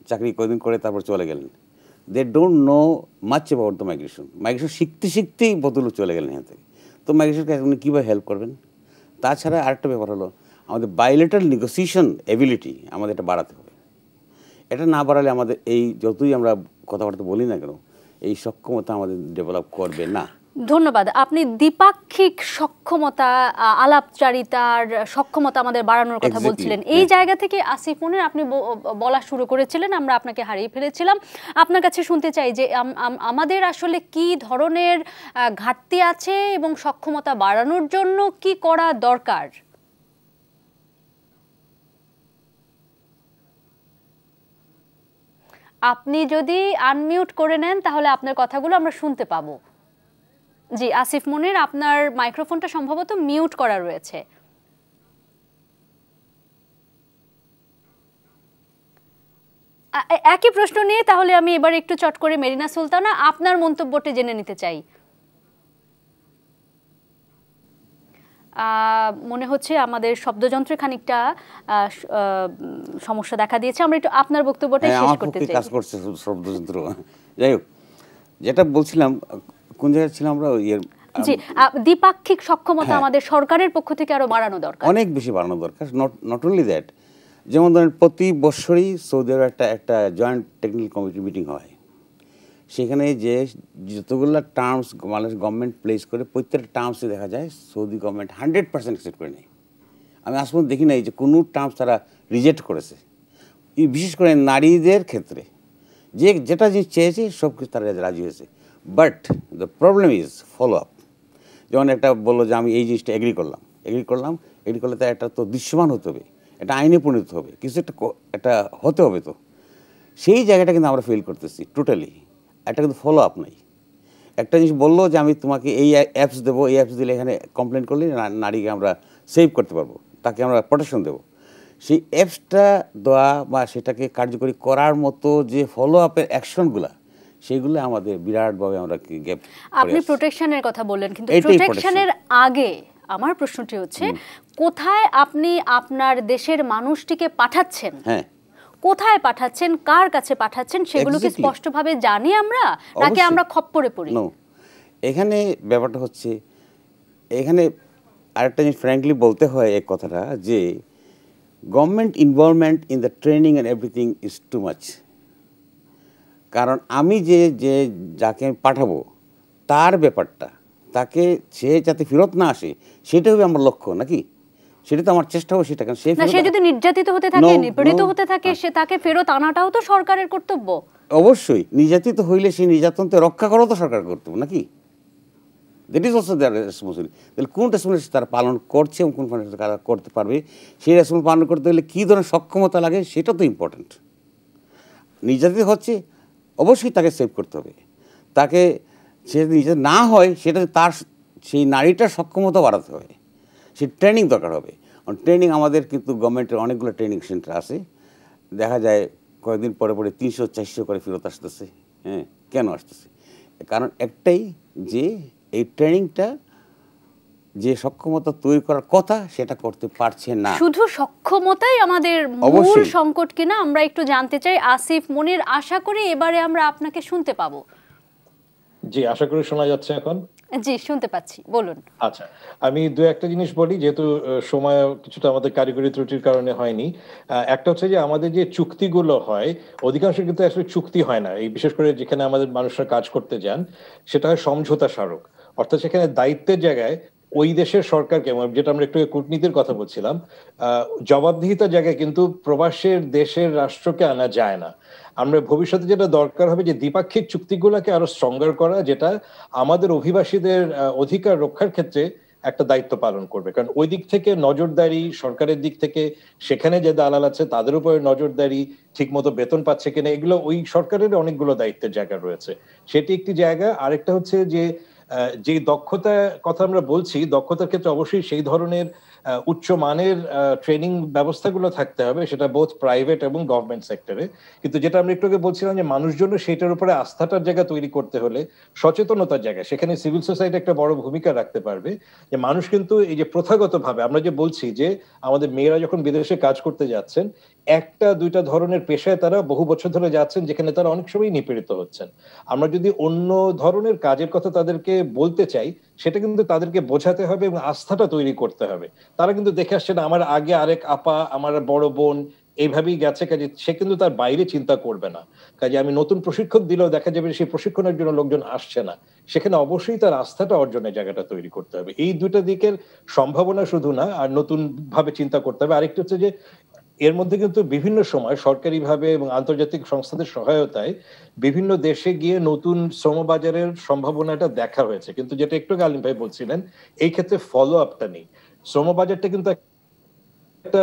চাকরি কয়েকদিন করে তারপর চলে গেলেন। They don't know much about the migration. Migration শিখতেই বদলে চলে গেলেন এখান থেকে। তো মাইগ্রেশনকে উনি কীভাবে হেল্প করবেন? তাছাড়া আরেকটা ব্যাপার হলো, আমাদের বাইলেটারাল নেগোসিয়েশন এবিলিটি আমাদের এটা বাড়াতে হবে। এটা না বাড়ালে আমাদের এই যতই আমরা কথাবার্তা বলি না কেন, এই সক্ষমতা আমাদের ডেভেলপ করবে না। ধন্যবাদ। আপনি দ্বিপাক্ষিক সক্ষমতা, আলাপচারিতার সক্ষমতা আমাদের বাড়ানোর কথা বলছিলেন। এই জায়গা থেকে আসিফ মুনির আপনি বলা শুরু করেছিলেন, আমরা আপনাকে হারিয়ে ফেলেছিলাম। আপনার কাছে শুনতে চাই যে আমাদের আসলে কি ধরনের ঘাটতি আছে এবং সক্ষমতা বাড়ানোর জন্য কি করা দরকার? আপনি যদি আনমিউট করে নেন তাহলে আপনার কথাগুলো আমরা শুনতে পাবো। জি আসিফ মুনির, আপনার মাইক্রোফোনটা সম্ভবত মিউট করা রয়েছে। একই প্রশ্ন নিয়ে তাহলে আমি এবার একটু চট করে মেরিনা সুলতানা আপনার মন্তব্যটি জেনে নিতে চাই। মনে হচ্ছে আমাদের শব্দযন্ত্রে খানিকটা সমস্যা দেখা দিয়েছে, আমরা একটু আপনার বক্তব্যটা শেষ করতে চাই। কাজ করছে শব্দযন্ত্র। যাই হোক, যেটা বলছিলাম, কোন জায়গায় ছিলাম আমরা? জি, দ্বিপাক্ষিক সক্ষমতা আমাদের সরকারের পক্ষ থেকে আরো বাড়ানো দরকার, অনেক বেশি বাড়ানো দরকার। নট অনলি দ্যাট, যেমন ধরেন প্রতি বছরই সৌদি আরবে একটা জয়েন্ট টেকনিক্যাল কমিটি মিটিং হয়। সেখানে যে যতগুলো টার্মস বাংলাদেশ গভর্নমেন্ট প্লেস করে, প্রত্যেকটা টার্মসে দেখা যায় সৌদি গভর্নমেন্ট 100% অ্যাকসেপ্ট করে নেয়। আমি আজ পর্যন্ত দেখি নাই যে কোনো টার্মস তারা রিজেক্ট করেছে। বিশেষ করে নারীদের ক্ষেত্রে যেটা জিনিস চেয়েছে সব কিছু তারা রাজি হয়েছে। But the problem is follow up. যেমন একটা বললো যে আমি এই জিনিসটা এগ্রি করলাম, এগ্রি করলে তার একটা তো দৃশ্যমান হতে হবে, এটা আইনে পরিণত হবে, কিছু একটা হতে হবে। তো সেই জায়গাটা কিন্তু আমরা ফিল করতেছি টোটালি। একটা কিন্তু ফলো আপ নাই। একটা জিনিস বললো যে আমি তোমাকে এই অ্যাপস দেবো, এই অ্যাপস দিলে এখানে কমপ্লেন করলে নারীকে আমরা সেভ করতে পারবো, তাকে আমরা প্রোটেকশন দেবো। সেই অ্যাপসটা দেওয়া বা সেটাকে কার্যকরী করার মতো যে ফলো আপের অ্যাকশনগুলা, সেগুলো আমাদের বিরাটভাবে আমরা গ্যাপ। আপনি প্রোটেকশনের কথা বললেন, কিন্তু প্রোটেকশনের আগে আমার প্রশ্নটি হচ্ছে কোথায় আপনি আপনার দেশের মানুষটিকে পাঠাচ্ছেন? হ্যাঁ, কোথায় পাঠাচ্ছেন, কার কাছে পাঠাচ্ছেন, সেগুলো কি স্পষ্টভাবে জানি আমরা, নাকি আমরা খপ্পরে পড়ি? এখানে ব্যাপারটা হচ্ছে, এখানে আরেকটা জিনিস ফ্র্যাঙ্কলি বলতে হয় এই কথাটা, যে government involvement in the training and everything is too much. কারণ আমি যে যাকে পাঠাবো তার ব্যাপারটা, তাকে সে যাতে ফেরত না আসে সেটা হবে আমার লক্ষ্য, নাকি? সেটা তো আমার চেষ্টা হবে সেটা। কারণ সে যদি নির্যাতিত হতে থাকে, নিপীড়িত হতে থাকে, সে তাকে ফেরত আনাটাও তো সরকারের কর্তব্য। অবশ্যই নির্যাতিত হইলে সেই নির্যাতনকে রক্ষা করাও তো সরকার কর্তব্য, নাকি? That is also there responsibility. তাহলে কোন রেসপন্সিবিলিটি তারা পালন করছে এবং কোন তারা করতে পারবে, সেই রেসপন্সিবিলিটি পালন করতে হলে কী ধরনের সক্ষমতা লাগে সেটা তো ইম্পর্টেন্ট। নির্যাতিত হচ্ছে, অবশ্যই তাকে সেভ করতে হবে। তাকে সে নির্যাতিত না হয় সেটা তার সেই নারীটার সক্ষমতা বাড়াতে হবে, সে ট্রেনিং দরকার হবে। ট্রেনিং আমাদের কিন্তু গভর্নমেন্টের অনেকগুলো ট্রেনিং সেন্টার আছে, দেখা যায় কয়েকদিন পরে 300-400 করে ফেরত আসতেছে। হ্যাঁ, কেন আসতেছে? কারণ একটাই, যে এই ট্রেনিংটা যে সক্ষমতা তৈরি করার কথা সেটা করতে পারছে না। শুধু সক্ষমতাই আমাদের মূল সংকট কিনা আমরা একটু জানতে চাই। আসিফ মনির, আশা করি এবারে আমরা আপনাকে শুনতে পাবো। জি, আশা করি শোনা যাচ্ছে এখন। জি, শুনতে পাচ্ছি, বলুন। আচ্ছা, আমি দু একটা জিনিস বলি, যেহেতু সময় কিছুটা আমাদের কারিগরি ত্রুটির কারণে হয়নি। একটা হচ্ছে যে আমাদের যে চুক্তিগুলো হয়, অধিকাংশ কিন্তু আসলে চুক্তি হয় না। এই বিশেষ করে যেখানে আমাদের মানুষরা কাজ করতে যান, সেটা হয় সমঝোতা স্মারক। অর্থাৎ সেখানে দায়িত্বের জায়গায় ওই দেশের সরকারকে, যেটা আমরা একটু কূটনীতির কথা বলছিলাম, জবাবদিহিতার জায়গায় কিন্তু প্রবাসের দেশের রাষ্ট্রকে আনা যায় না। আমরা ভবিষ্যতে যেটা দরকার হবে যে দ্বিপাক্ষিক চুক্তিগুলোকে আরো স্ট্রঙ্গার করা, যেটা আমাদের অভিবাসীদের অধিকার রক্ষার ক্ষেত্রে একটা দায়িত্ব পালন করবে। কারণ ওই দিক থেকে নজরদারি, সরকারের দিক থেকে সেখানে যে দালাল আছে তাদের উপরে নজরদারি, ঠিক মতো বেতন পাচ্ছে কিনা, এগুলো ওই সরকারের অনেকগুলো দায়িত্বের জায়গা রয়েছে, সেটি একটি জায়গা। আরেকটা হচ্ছে যে যে দক্ষতার কথা আমরা বলছি, দক্ষতার ক্ষেত্রে অবশ্যই সেই ধরনের উচ্চ মানের ট্রেনিং ব্যবস্থাগুলো থাকতে হবে, সেটা বোথ প্রাইভেট এবং গভর্নমেন্ট সেক্টরে। কিন্তু যেটা আমরা একটু আগে বলছিলাম যে মানুষজন সেটার উপরে আস্থাটার জায়গা তৈরি করতে হলে সচেতনতার জায়গা, সেখানে সিভিল সোসাইটি একটা বড় ভূমিকা রাখতে পারবে। যে মানুষ কিন্তু এই যে প্রথাগতভাবে আমরা যে বলছি যে আমাদের মেয়েরা যখন বিদেশে কাজ করতে যাচ্ছেন, একটা দুইটা ধরনের পেশায় তারা বহু বছর ধরে যাচ্ছেন, যেখানে তারা অনেক সময় নিপীড়িত হচ্ছেন। আমরা যদি অন্য ধরনের কাজের কথা তাদেরকে বলতে চাই, সেটা কিন্তু তাদেরকে বোঝাতে হবে এবং আস্থাটা তৈরি করতে হবে। তারা কিন্তু দেখে আসছে না আমার আগে আরেক আপা, আমার বড় বোন এইভাবেই গেছে, কাজে সে কিন্তু তার বাইরে চিন্তা করবে না। কাজে আমি নতুন প্রশিক্ষণ দিলেও দেখা যাবে সেই প্রশিক্ষণের জন্য লোকজন আসছে না, সেখানে অবশ্যই তার আস্থাটা অর্জনের জায়গাটা তৈরি করতে হবে। এই দুটো দিকের সম্ভাবনা শুধু না, আর নতুন ভাবে চিন্তা করতে হবে। আরেকটা হচ্ছে যে এর মধ্যে কিন্তু বিভিন্ন সময় সরকারিভাবে এবং আন্তর্জাতিক সংস্থাদের সহায়তায় বিভিন্ন দেশে গিয়ে নতুন শ্রমবাজারের সম্ভাবনাটা দেখা হয়েছে, কিন্তু যেটা একটু আলিম ভাই বলছিলেন, এই ক্ষেত্রে ফলো আপটা নেই। শ্রমবাজারটা কিন্তু একটা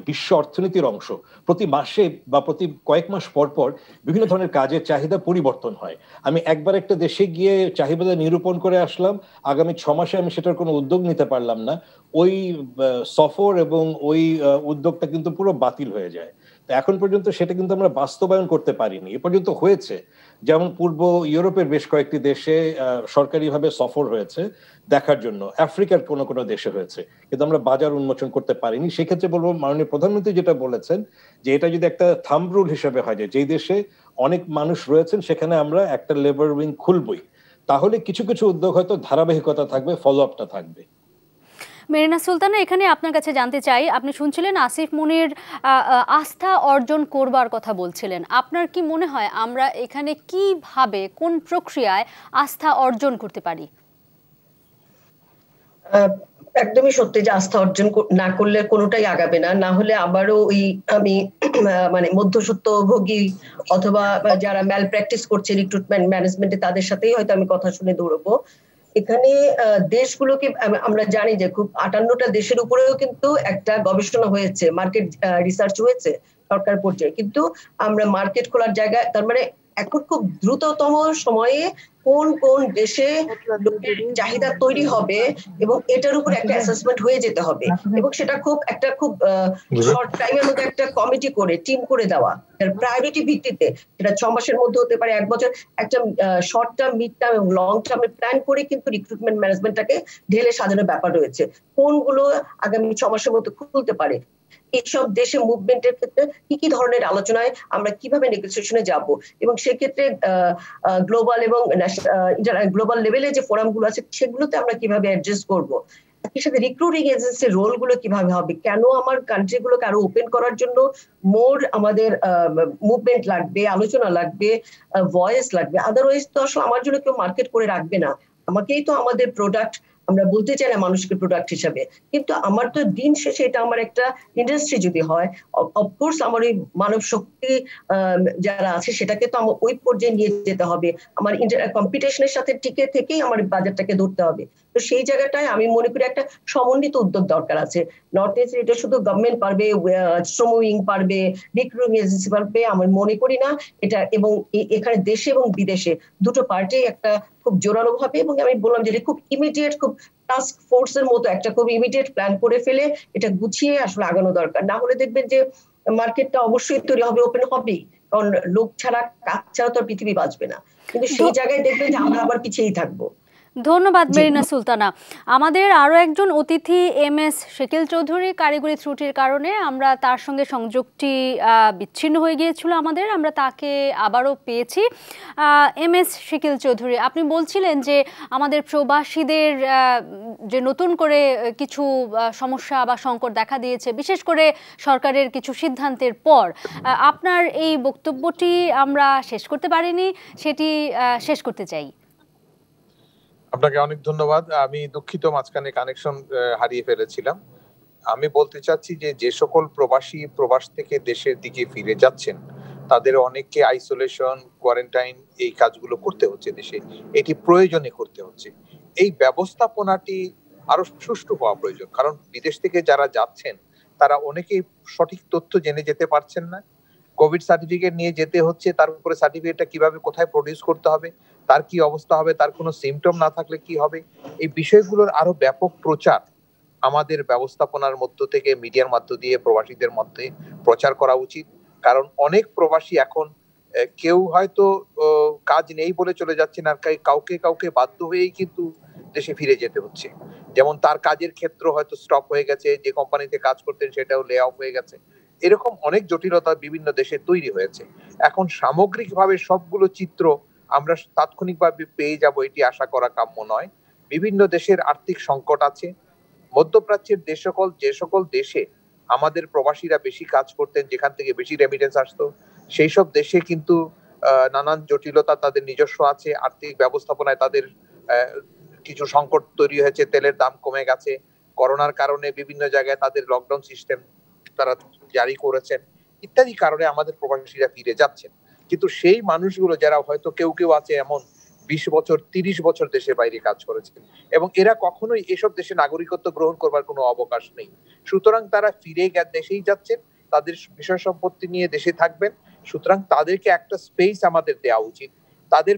বিশ্ব অর্থনীতির অংশ। প্রতি মাসে বা প্রতি কয়েক মাস পর পর বিভিন্ন ধরনের কাজের চাহিদা পরিবর্তন হয়। আমি একবার একটা দেশে গিয়ে চাহিদা নিরূপণ করে আসলাম, আগামী 6 মাসে আমি সেটার কোনো উদ্যোগ নিতে পারলাম না, ওই সফর এবং ওই উদ্যোগটা কিন্তু পুরো বাতিল হয়ে যায়। এখন পর্যন্ত সেটা কিন্তু আমরা বাস্তবায়ন করতে পারিনি। এ পর্যন্ত হয়েছে, যেমন পূর্ব ইউরোপের বেশ কয়েকটি দেশে সরকারিভাবে সফর হয়েছে দেখার জন্য, আফ্রিকার কোনো কোনো দেশে হয়েছে, কিন্তু আমরা বাজার উন্মোচন করতে পারিনি। সেক্ষেত্রে বলবো মাননীয় প্রধানমন্ত্রী যেটা বলেছেন যে এটা যদি একটা থাম্ব রুল হিসেবে হয় যে যেই দেশে অনেক মানুষ রয়েছেন সেখানে আমরা একটা লেবার উইং খুলবই, তাহলে কিছু কিছু উদ্যোগ হয়তো ধারাবাহিকতা থাকবে, ফলো আপটা থাকবে। মেরিনা সুলতানা, এখানে আপনার কাছে জানতে চাই, আপনি শুনছিলেন আসিফ মনির আস্থা অর্জন করবার কথা বলছিলেন। আপনার কি মনে হয় আমরা এখানে কিভাবে, কোন প্রক্রিয়ায় আস্থা অর্জন করতে পারি? একদমই সত্যি যে আস্থা অর্জন না করলে কোনোটাই আগাবে না। না হলে আবারও ওই আমি মানে মধ্যস্বত্বভোগী অথবা যারা ম্যাল প্র্যাকটিস করছে রিক্রুটমেন্ট ম্যানেজমেন্টে তাদের সাথেই হয়তো আমি কথা শুনে দৌড়বো। এখানে দেশগুলোকে আমরা জানি যে খুব 58টা দেশের উপরেও কিন্তু একটা গবেষণা হয়েছে, মার্কেট রিসার্চ হয়েছে সরকার পর্যায়ে, কিন্তু আমরা মার্কেট খোলার জায়গায়, তার মানে এখন খুব দ্রুততম সময়ে কোন কোন দেশে চাহিদা তৈরি হবে এবং এটার উপর একটা অ্যাসেসমেন্ট হয়ে যেতে হবে, এবং সেটা খুব শর্ট টাইমের মধ্যে একটা কমিটি করে টিম করে দেওয়া প্রায়োরিটি ভিত্তিতে, সেটা 6 মাসের মধ্যে হতে পারে, 1 বছর, একটা শর্ট টার্ম, মিড টার্ম এবং লং টার্মে প্ল্যান করে কিন্তু রিক্রুটমেন্ট ম্যানেজমেন্টটাকে ঢেলে সাজানোর ব্যাপার রয়েছে। কোনগুলো আগামী 6 মাসের মধ্যে খুলতে পারে, এইসব দেশে মুভমেন্টের ক্ষেত্রে কি কি ধরনের আলোচনায় আমরা কিভাবে নেগোসিয়েশনে যাব, এবং সেক্ষেত্রে গ্লোবাল এবং গ্লোবাল লেভেলে যে ফোরাম গুলো আছে সেগুলোতে আমরা কিভাবে অ্যাডজাস্ট করব। একই সাথে রিক্রুটিং এজেন্সির রোল গুলো কিভাবে হবে, কেন আমার কান্ট্রি গুলোকে আরো ওপেন করার জন্য মোর আমাদের মুভমেন্ট লাগবে, আলোচনা লাগবে, ভয়েস লাগবে। আদারওয়াইজ তো আসলে আমার জন্য কেউ মার্কেট করে রাখবে না, আমাকেই তো আমাদের প্রোডাক্ট, আমরা বলতে চাই না মানুষকে প্রোডাক্ট হিসাবে, কিন্তু আমার তো দিন শেষে এটা আমার একটা ইন্ডাস্ট্রি যদি হয়, অফকোর্স আমার ওই মানব শক্তি যারা আছে সেটাকে তো আমার ওই পর্যায়ে নিয়ে যেতে হবে, আমার কম্পিটিশনের সাথে টিকে থেকেই আমার বাজারটাকে ধরতে হবে। তো সেই জায়গাটায় আমি মনে করি একটা সমন্বিত উদ্যোগ দরকার আছে। নট নেসেসারি এটা শুধু গভর্নমেন্ট পারবে, শ্রম উইং পারবে, রিক্রুটিং এজেন্সি পারবে, আমি মনে করি না এটা। এবং এখানে দেশে এবং বিদেশে দুটো পার্টি একটা খুব জোরালো ভাবে, এবং আমি বললাম যে খুব ইমিডিয়েট, খুব টাস্ক ফোর্সের মতো একটা খুব ইমিডিয়েট প্ল্যান করে ফেলে এটা গুছিয়ে আসলে আগানো দরকার। না হলে দেখবেন যে মার্কেটটা অবশ্যই তৈরি হবে, ওপেন হবেই, কারণ লোক ছাড়া, কাজ ছাড়া তো পৃথিবী বাঁচবে না, কিন্তু সেই জায়গায় দেখবেন যে আমরা আবার পিছিয়েই থাকবো। ধন্যবাদ মেরিনা সুলতানা। আমাদের আরও একজন অতিথি MS শাকিল চৌধুরী, কারিগরি ত্রুটির কারণে আমরা তার সঙ্গে সংযোগটি বিচ্ছিন্ন হয়ে গিয়েছিল আমরা তাকে আবারও পেয়েছি। MS শাকিল চৌধুরী, আপনি বলছিলেন যে আমাদের প্রবাসীদের যে নতুন করে কিছু সমস্যা বা সংকট দেখা দিয়েছে, বিশেষ করে সরকারের কিছু সিদ্ধান্তের পর। আপনার এই বক্তব্যটি আমরা শেষ করতে পারিনি, সেটি শেষ করতে চাই। আপনাকে অনেক ধন্যবাদ। আমি দুঃখিত, মাঝখানে কানেকশন হারিয়ে ফেলেছিলাম। আমি বলতে চাচ্ছি যে যে সকল প্রবাসী প্রবাস থেকে দেশের দিকে ফিরে যাচ্ছেন তাদের অনেককে আইসোলেশন, কোয়ারেন্টাইন এই কাজগুলো করতে হচ্ছে দেশে, এটি প্রয়োজনে করতে হচ্ছে। এই ব্যবস্থাপনাটি আরো সুষ্ঠু হওয়া প্রয়োজন, কারণ বিদেশ থেকে যারা যাচ্ছেন তারা অনেকেই সঠিক তথ্য জেনে যেতে পারছেন না। কোভিড সার্টিফিকেট নিয়ে যেতে হচ্ছে, তার উপরে সার্টিফিকেটটা কিভাবে কোথায় প্রডিউস করতে হবে, তার কি অবস্থা হবে, তার কোনো সিমটম না থাকলে কি হবে, এই বিষয়গুলোর আরো ব্যাপক প্রচার আমাদের ব্যবস্থাপনার মধ্য থেকে, মিডিয়ার মধ্য দিয়ে প্রবাসীদের মধ্যে প্রচার করা উচিত। কারণ অনেক প্রবাসী এখন কেউ হয়তো কাজ নেই বলে চলে যাচ্ছেন, আর কাউকে কাউকে বাধ্য হয়েই কিন্তু দেশে ফিরে যেতে হচ্ছে। যেমন তার কাজের ক্ষেত্র হয়তো স্টপ হয়ে গেছে, যে কোম্পানিতে কাজ করতেন সেটাও লে অফ হয়ে গেছে, এরকম অনেক জটিলতা বিভিন্ন দেশে তৈরি হয়েছে। এখন সামগ্রিকভাবে সবগুলো চিত্র আমরা তাৎক্ষণিকভাবে পেয়ে যাব এটি আশা করা কাম্য নয়। বিভিন্ন দেশের আর্থিক সংকট আছে। মধ্যপ্রাচ্যের যে সকল দেশে আমাদের প্রবাসীরা বেশি কাজ করতেন, যেখান থেকে বেশি রেমিটেন্স আসতো, সেই সব দেশে কিন্তু নানান জটিলতা তাদের নিজস্ব আছে। আর্থিক ব্যবস্থাপনায় তাদের কিছু সংকট তৈরি হয়েছে, তেলের দাম কমে গেছে, করোনার কারণে বিভিন্ন জায়গায় তাদের লকডাউন সিস্টেম তারা জারি করেছেন, ইত্যাদি কারণে আমাদের প্রবাসীরা ফিরে যাচ্ছেন। কিন্তু সেই মানুষগুলো যারা হয়তো কেউ কেউ আছে এমন 20 বছর 30 বছর দেশের বাইরে কাজ করেছেন, এবং এরা কখনোই এসব দেশে নাগরিকত্ব গ্রহণ করবার কোনো অবকাশ নেই। সুতরাং তারা ফিরে দেশেই যাচ্ছেন, তাদের বিষয় সম্পত্তি নিয়ে দেশে থাকবেন। সুতরাং তাদেরকে একটা স্পেস আমাদের দেওয়া উচিত। তাদের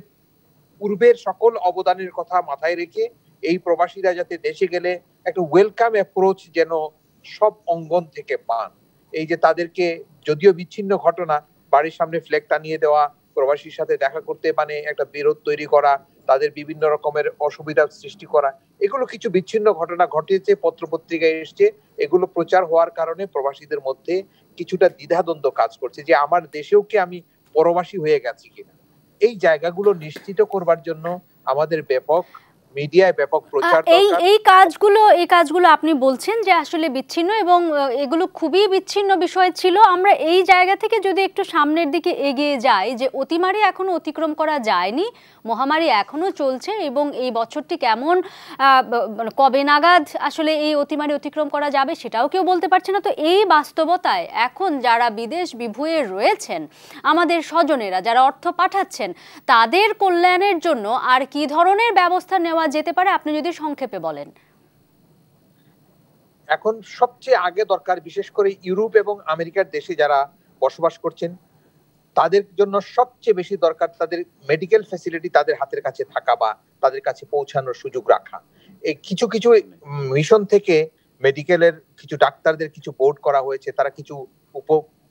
পূর্বের সকল অবদানের কথা মাথায় রেখে এই প্রবাসীরা যাতে দেশে গেলে একটা ওয়েলকাম অ্যাপ্রোচ যেন সব অঙ্গন থেকে পান। এই যে তাদেরকে যদিও বিচ্ছিন্ন ঘটনা, বাড়ির সামনে ফ্ল্যাগ টানিয়ে দেওয়া, প্রবাসীর সাথে দেখা করতে মানে একটা বিরোধ তৈরি করা, তাদের বিভিন্ন রকমের অসুবিধার সৃষ্টি করা, এগুলো কিছু বিচ্ছিন্ন ঘটনা ঘটেছে, পত্রপত্রিকায় এসছে। এগুলো প্রচার হওয়ার কারণে প্রবাসীদের মধ্যে কিছুটা দ্বিধাদ্বন্দ্ব কাজ করছে যে আমার দেশেও কি আমি পরবাসী হয়ে গেছি কিনা। এই জায়গাগুলো নিশ্চিত করবার জন্য আমাদের ব্যাপক মিডিয়ায় ব্যাপক প্রচার দরকার। এই কাজগুলো আপনি বলছেন যে আসলে বিচ্ছিন্ন, এবং এগুলো খুবই বিচ্ছিন্ন বিষয় ছিল। আমরা এই জায়গা থেকে যদি একটু সামনের দিকে এগিয়ে যাই, যে অতিমারি এখনো অতিক্রম করা যায়নি, মহামারী এখনো চলছে, এবং এই বছরটি কেমন কবে নাগাদ আসলে এই অতিমারি অতিক্রম করা যাবে সেটাও কেউ বলতে পারছে না। তো এই বাস্তবতায় এখন যারা বিদেশ বিভুঁয়ে রয়েছেন, আমাদের স্বজনেরা যারা অর্থ পাঠাচ্ছেন, তাদের কল্যাণের জন্য আর কি ধরনের ব্যবস্থা নেওয়া যেতে পারে আপনি যদি সংক্ষেপে বলেন। এখন সবচেয়ে আগে দরকার, বিশেষ করে ইউরোপ এবং আমেরিকার দেশে যারা বসবাস করছেন তাদের জন্য সবচেয়ে বেশি দরকার তাদের মেডিকেল ফ্যাসিলিটি তাদের হাতের কাছে থাকা বা তাদের কাছে পৌঁছানোর সুযোগ রাখা। এই কিছু কিছু মিশন থেকে মেডিকেলের কিছু ডাক্তারদের কিছু বোর্ড করা হয়েছে, তারা কিছু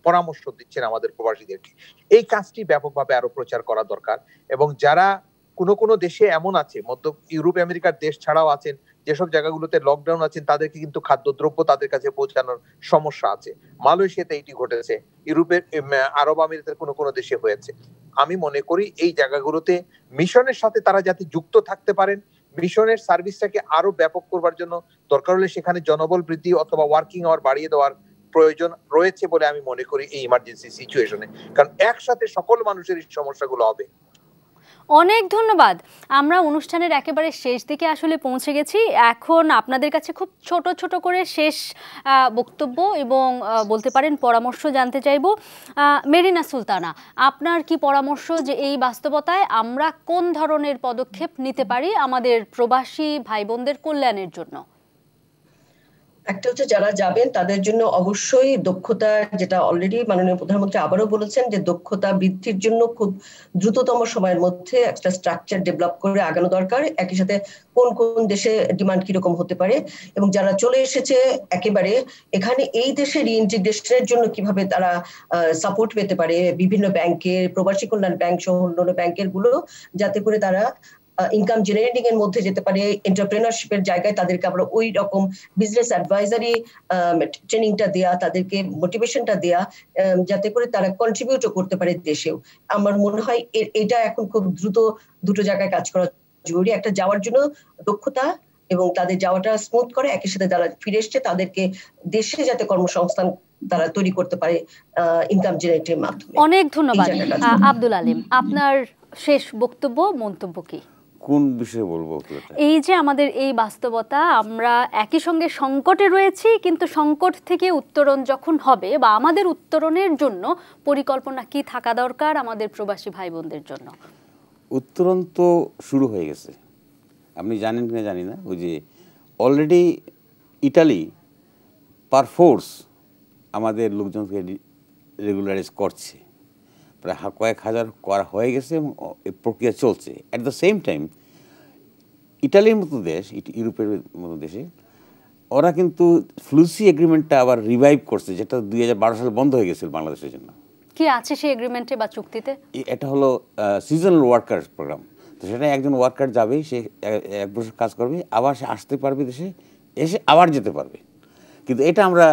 পরামর্শ দিচ্ছেন আমাদের প্রবাসীদেরকে। এই কাজটি ব্যাপকভাবে আরো প্রচার করা দরকার। এবং যারা কোনো দেশে এমন আছে, মধ্য ইউরোপ আমেরিকার দেশ ছাড়াও আছেন, যেসব জায়গাগুলোতে লকডাউন আছেন, তাদেরকে কিন্তু খাদ্যদ্রব্য তাদের কাছে পৌঁছানোর সমস্যা আছে। মালয়েশিয়াতে এটি ঘটেছে, ইউরোপের আরব আমিরাতের কোনো দেশে হয়েছে। আমি মনে করি এই জায়গাগুলোতে মিশনের সাথে তারা যাতে যুক্ত থাকতে পারেন, মিশনের সার্ভিসটাকে আরো ব্যাপক করবার জন্য দরকার হলে সেখানে জনবল বৃদ্ধি অথবা ওয়ার্কিং আওয়ার বাড়িয়ে দেওয়ার প্রয়োজন রয়েছে বলে আমি মনে করি এই ইমার্জেন্সি সিচুয়েশনে, কারণ একসাথে সকল মানুষের এই সমস্যাগুলো হবে। অনেক ধন্যবাদ। আমরা অনুষ্ঠানের একেবারে শেষ দিকে আসলে পৌঁছে গেছি। এখন আপনাদের কাছে খুব ছোট ছোট করে শেষ বক্তব্য এবং বলতে পারেন পরামর্শ জানতে চাইব। মেরিনা সুলতানা, আপনার কি পরামর্শ যে এই বাস্তবতায় আমরা কোন ধরনের পদক্ষেপ নিতে পারি আমাদের প্রবাসী ভাই বোনদের কল্যাণের জন্য? একটা হচ্ছে যারা যাবেন তাদের জন্য অবশ্যই দক্ষতা, যেটা অলরেডি মাননীয় প্রধানমন্ত্রী আবারও বলেছেন, যে দক্ষতা বৃদ্ধির জন্য খুব দ্রুততম সময়ের মধ্যে একটা স্ট্রাকচার ডেভেলপ করে আগানো দরকার। একই সাথে কোন কোন দেশে ডিমান্ড কিরকম হতে পারে, এবং যারা চলে এসেছে একেবারে এখানে এই দেশে রিইন্টিগ্রেশনের জন্য কিভাবে তারা সাপোর্ট পেতে পারে বিভিন্ন ব্যাংকের, প্রবাসী কল্যাণ ব্যাংক সহ অন্যান্য ব্যাংকের গুলো, যাতে করে তারা ইনকাম জেনারেটিং এর মধ্যে যেতে পারে, এন্টারপ্রেনারশিপের জায়গায় তাদেরকে আমরা ওই রকম বিজনেস অ্যাডভাইজারি ট্রেনিংটা দেয়া, তাদেরকে মোটিভেশনটা দেয়া, যাতে করে তারা কন্ট্রিবিউটও করতে পারে দেশেও। আমার মনে হয় এটা এখন খুব দ্রুত দুটো জায়গায় কাজ করা জরুরি। একটা যাওয়ার জন্য দক্ষতা এবং তাদের যাওয়াটা স্মুথ করে, একই সাথে যারা ফিরে এসছে তাদেরকে দেশে যাতে কর্মসংস্থান তারা তৈরি করতে পারে ইনকাম জেনারেটিংয়ের মাধ্যমে। অনেক ধন্যবাদ। আব্দুল আলিম, আপনার শেষ বক্তব্য, মন্তব্য কি? কোন বিষয়ে বলবো? এই যে আমাদের এই বাস্তবতা, আমরা একই সঙ্গে সংকটে রয়েছি, কিন্তু সংকট থেকে উত্তরণ যখন হবে বা আমাদের উত্তরণের জন্য পরিকল্পনা কি থাকা দরকার আমাদের প্রবাসী ভাই বোনদের জন্য? উত্তরণ তো শুরু হয়ে গেছে, আপনি জানেন কিনা জানি না। ওই যে অলরেডি ইটালি পারফোর্স আমাদের লোকজনকে রেগুলারাইজ করছে, প্রায় কয়েক হাজার করা হয়ে গেছে এবং এই প্রক্রিয়া চলছে। অ্যাট দ্য সেম টাইম ইটালির মতো দেশ, ইউরোপের মতো দেশে ওরা কিন্তু ফ্লুসি এগ্রিমেন্টটা আবার রিভাইভ করছে, যেটা 2012 সালে বন্ধ হয়ে গেছিল বাংলাদেশের জন্য। কি আছে সেই এগ্রিমেন্টে বা চুক্তিতে? এটা হলো সিজনাল ওয়ার্কার প্রোগ্রাম। তো সেটা একজন ওয়ার্কার যাবে, সে 1 বছর কাজ করবে, আবার সে আসতে পারবে দেশে, এসে আবার যেতে পারবে। কিন্তু এটা আমরা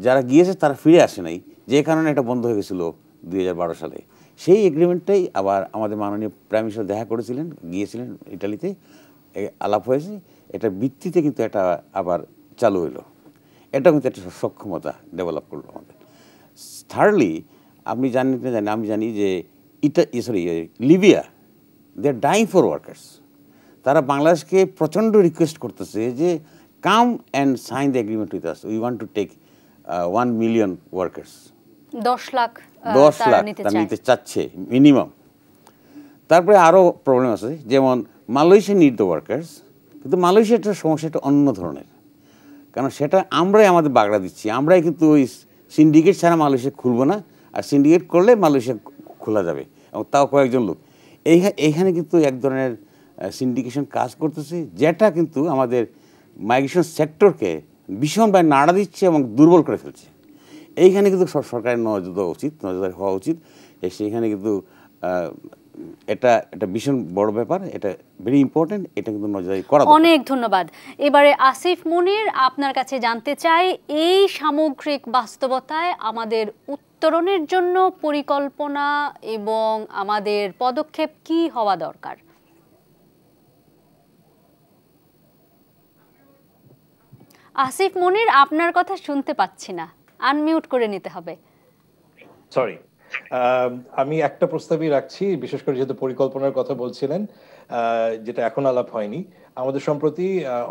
যারা গিয়েছে তারা ফিরে আসে নাই, যে কারণে এটা বন্ধ হয়ে গেছিলো 2012 সালে। সেই এগ্রিমেন্টটাই আবার আমাদের মাননীয় প্রাইম মিনিস্টার দেখা করেছিলেন, গিয়েছিলেন ইটালিতে, আলাপ হয়েছে, এটার ভিত্তিতে কিন্তু এটা আবার চালু হইলো। এটা কিন্তু একটা সক্ষমতা ডেভেলপ করলো আমাদের। থার্ডলি, আপনি জানেন না জানেন, আমি জানি যে Libya, they are dying for workers. তারা বাংলাদেশকে প্রচণ্ড রিকোয়েস্ট করতেছে যে come and sign the agreement with us, we want to take 1 million workers. 10 lakh তারা নিতে চাচ্ছে মিনিমাম। তারপরে আরও প্রবলেম আছে, যেমন মালয়েশিয়া নিড দ্য ওয়ার্কার্স, কিন্তু মালয়েশিয়াটার সমস্যাটা অন্য ধরনের, কারণ সেটা আমরাই আমাদের বাগড়া দিচ্ছি। আমরাই কিন্তু ওই সিন্ডিকেট ছাড়া মালয়েশিয়া খুলবো না, আর সিন্ডিকেট করলে মালয়েশিয়া খোলা যাবে, এবং তাও কয়েকজন লোক। এইখানে কিন্তু এক ধরনের সিন্ডিকেশন কাজ করতেছে, যেটা কিন্তু আমাদের মাইগ্রেশন সেক্টরকে ভীষণভাবে নাড়া দিচ্ছে এবং দুর্বল করে ফেলছে। এইখানে কিন্তু সরকারের নজরদারি হওয়া উচিত। সেইখানে কিন্তু এটা ভীষণ বড় ব্যাপার, এটা ভেরি ইম্পর্টেন্ট, এটা কিন্তু নজরদারি করা দরকার। অনেক ধন্যবাদ। এবারে আসিফ মুনির, আপনার কাছে জানতে চাই, এই সামগ্রিক বাস্তবতায় আমাদের উত্তরণের জন্য পরিকল্পনা এবং আমাদের পদক্ষেপ কি হওয়া দরকার? আসিফ মুনির, আপনার কথা শুনতে পাচ্ছি না, আনমিউট করে নিতে হবে। সরি, আমি একটা প্রস্তাবই রাখছি, বিশেষ করে যেহেতু পরিকল্পনার কথা বলছিলেন, যেটা এখন আলাপ হয়নি। আমাদের সম্প্রতি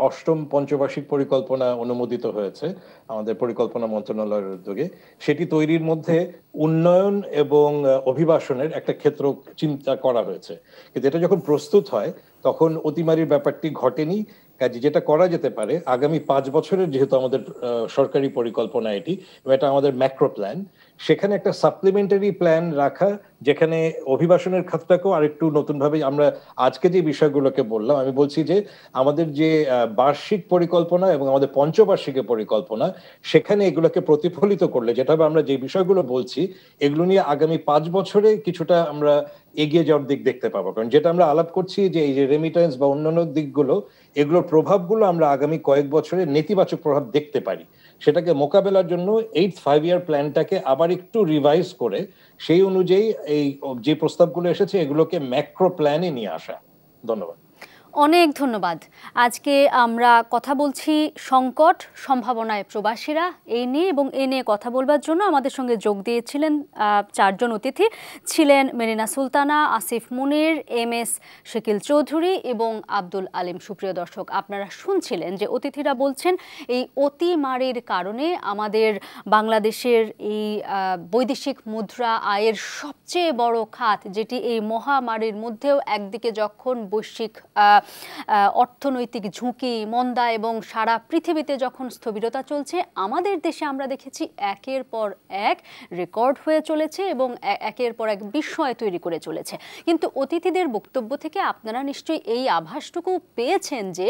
৮ম পঞ্চবার্ষিক পরিকল্পনা অনুমোদিত হয়েছে আমাদের পরিকল্পনা মন্ত্রণালয়ের উদ্যোগে। সেটি তৈরির মধ্যে উন্নয়ন এবং অভিবাসনের একটা ক্ষেত্র চিন্তা করা হয়েছে, কিন্তু এটা যখন প্রস্তুত হয় তখন অতিমারির ব্যাপারটি ঘটেনি। কাজে যেটা করা যেতে পারে, আগামী ৫ বছরের যেহেতু আমাদের সরকারি পরিকল্পনা এটি, এটা আমাদের ম্যাক্রো প্ল্যান, সেখানে একটা সাপ্লিমেন্টারি প্ল্যান রাখা, যেখানে অভিবাসনের খাতটাকেও আরেকটু নতুনভাবে আমরা আজকে যে বিষয়গুলোকে বললাম, আমি বলছি যে আমাদের যে বার্ষিক পরিকল্পনা এবং আমাদের পঞ্চবার্ষিকের পরিকল্পনা, সেখানে এগুলোকে প্রতিফলিত করলে যেটা হবে, আমরা যে বিষয়গুলো বলছি এগুলো নিয়ে আগামী ৫ বছরে কিছুটা আমরা এগিয়ে যাওয়ার দিক দেখতে পাবো। কারণ যেটা আমরা আলাপ করছি যে এই যে রেমিটেন্স বা অন্যান্য দিকগুলো, এগুলোর প্রভাবগুলো আমরা আগামী কয়েক বছরে নেতিবাচক প্রভাব দেখতে পারি। সেটাকে মোকাবেলার জন্য 8th 5-year প্ল্যানটাকে আবার একটু রিভাইজ করে সেই অনুযায়ী এই যে প্রস্তাবগুলো এসেছে এগুলোকে ম্যাক্রো প্ল্যানে নিয়ে আসা। ধন্যবাদ। অনেক ধন্যবাদ। আজকে আমরা কথা বলছি সংকট সম্ভাবনায় প্রবাসীরা, এই নিয়ে এবং এ নিয়ে কথা বলবার জন্য আমাদের সঙ্গে যোগ দিয়েছিলেন 4 জন অতিথি। ছিলেন মেরিনা সুলতানা, আসিফ মুনির, MS শাকিল চৌধুরী এবং আব্দুল আলিম। সুপ্রিয় দর্শক, আপনারা শুনছিলেন যে অতিথিরা বলছেন এই অতিমারির কারণে আমাদের বাংলাদেশের এই বৈদেশিক মুদ্রা আয়ের সবচেয়ে বড় খাত, যেটি এই মহামারীর মধ্যেও একদিকে যখন বৈশ্বিক অর্থনৈতিক ঝুঁকি, মন্দা এবং সারা পৃথিবীতে যখন স্থবিরতা চলছে, আমাদের দেশে আমরা দেখেছি একের পর এক রেকর্ড হয়ে চলেছে এবং একের পর এক বিস্ময় তৈরি করে চলেছে। কিন্তু অতিথিদের বক্তব্য থেকে আপনারা নিশ্চয়ই এই আভাসটুকু পেয়েছেন যে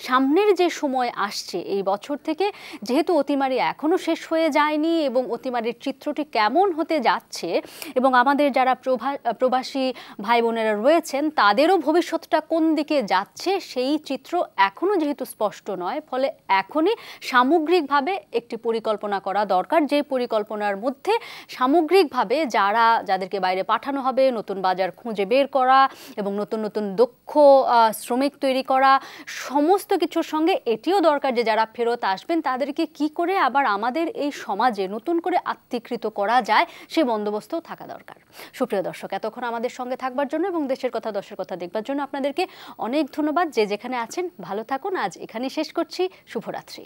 সামনের যে সময় আসছে এই বছর থেকে, যেহেতু অতিমারি এখনো শেষ হয়ে যায়নি এবং অতিমারির চিত্রটি কেমন হতে যাচ্ছে এবং আমাদের যারা প্রবাসী ভাই বোনেরা রয়েছেন তাদেরও ভবিষ্যৎটা কোন দিকে যাচ্ছে সেই চিত্র এখনো যেহেতু স্পষ্ট নয়, ফলে এখনই সামগ্রিকভাবে একটি পরিকল্পনা করা দরকার, যে পরিকল্পনার মধ্যে সামগ্রিকভাবে যাদেরকে বাইরে পাঠানো হবে, নতুন বাজার খুঁজে বের করা এবং নতুন নতুন দক্ষ শ্রমিক তৈরি করা, সমস্ত কিছুর সঙ্গে এটিও দরকার যে যারা ফেরত আসবেন তাদেরকে কি করে আবার আমাদের এই সমাজে নতুন করে আত্মীকৃত করা যায় সে বন্দোবস্তও থাকা দরকার। সুপ্রিয় দর্শক, এতক্ষণ আমাদের সঙ্গে থাকবার জন্য এবং দেশের কথা দশের কথা দেখবার জন্য আপনাদেরকে অনেক ধন্যবাদ। যে যেখানে আছেন ভালো থাকুন। আজ এখানেই শেষ করছি। শুভরাত্রি।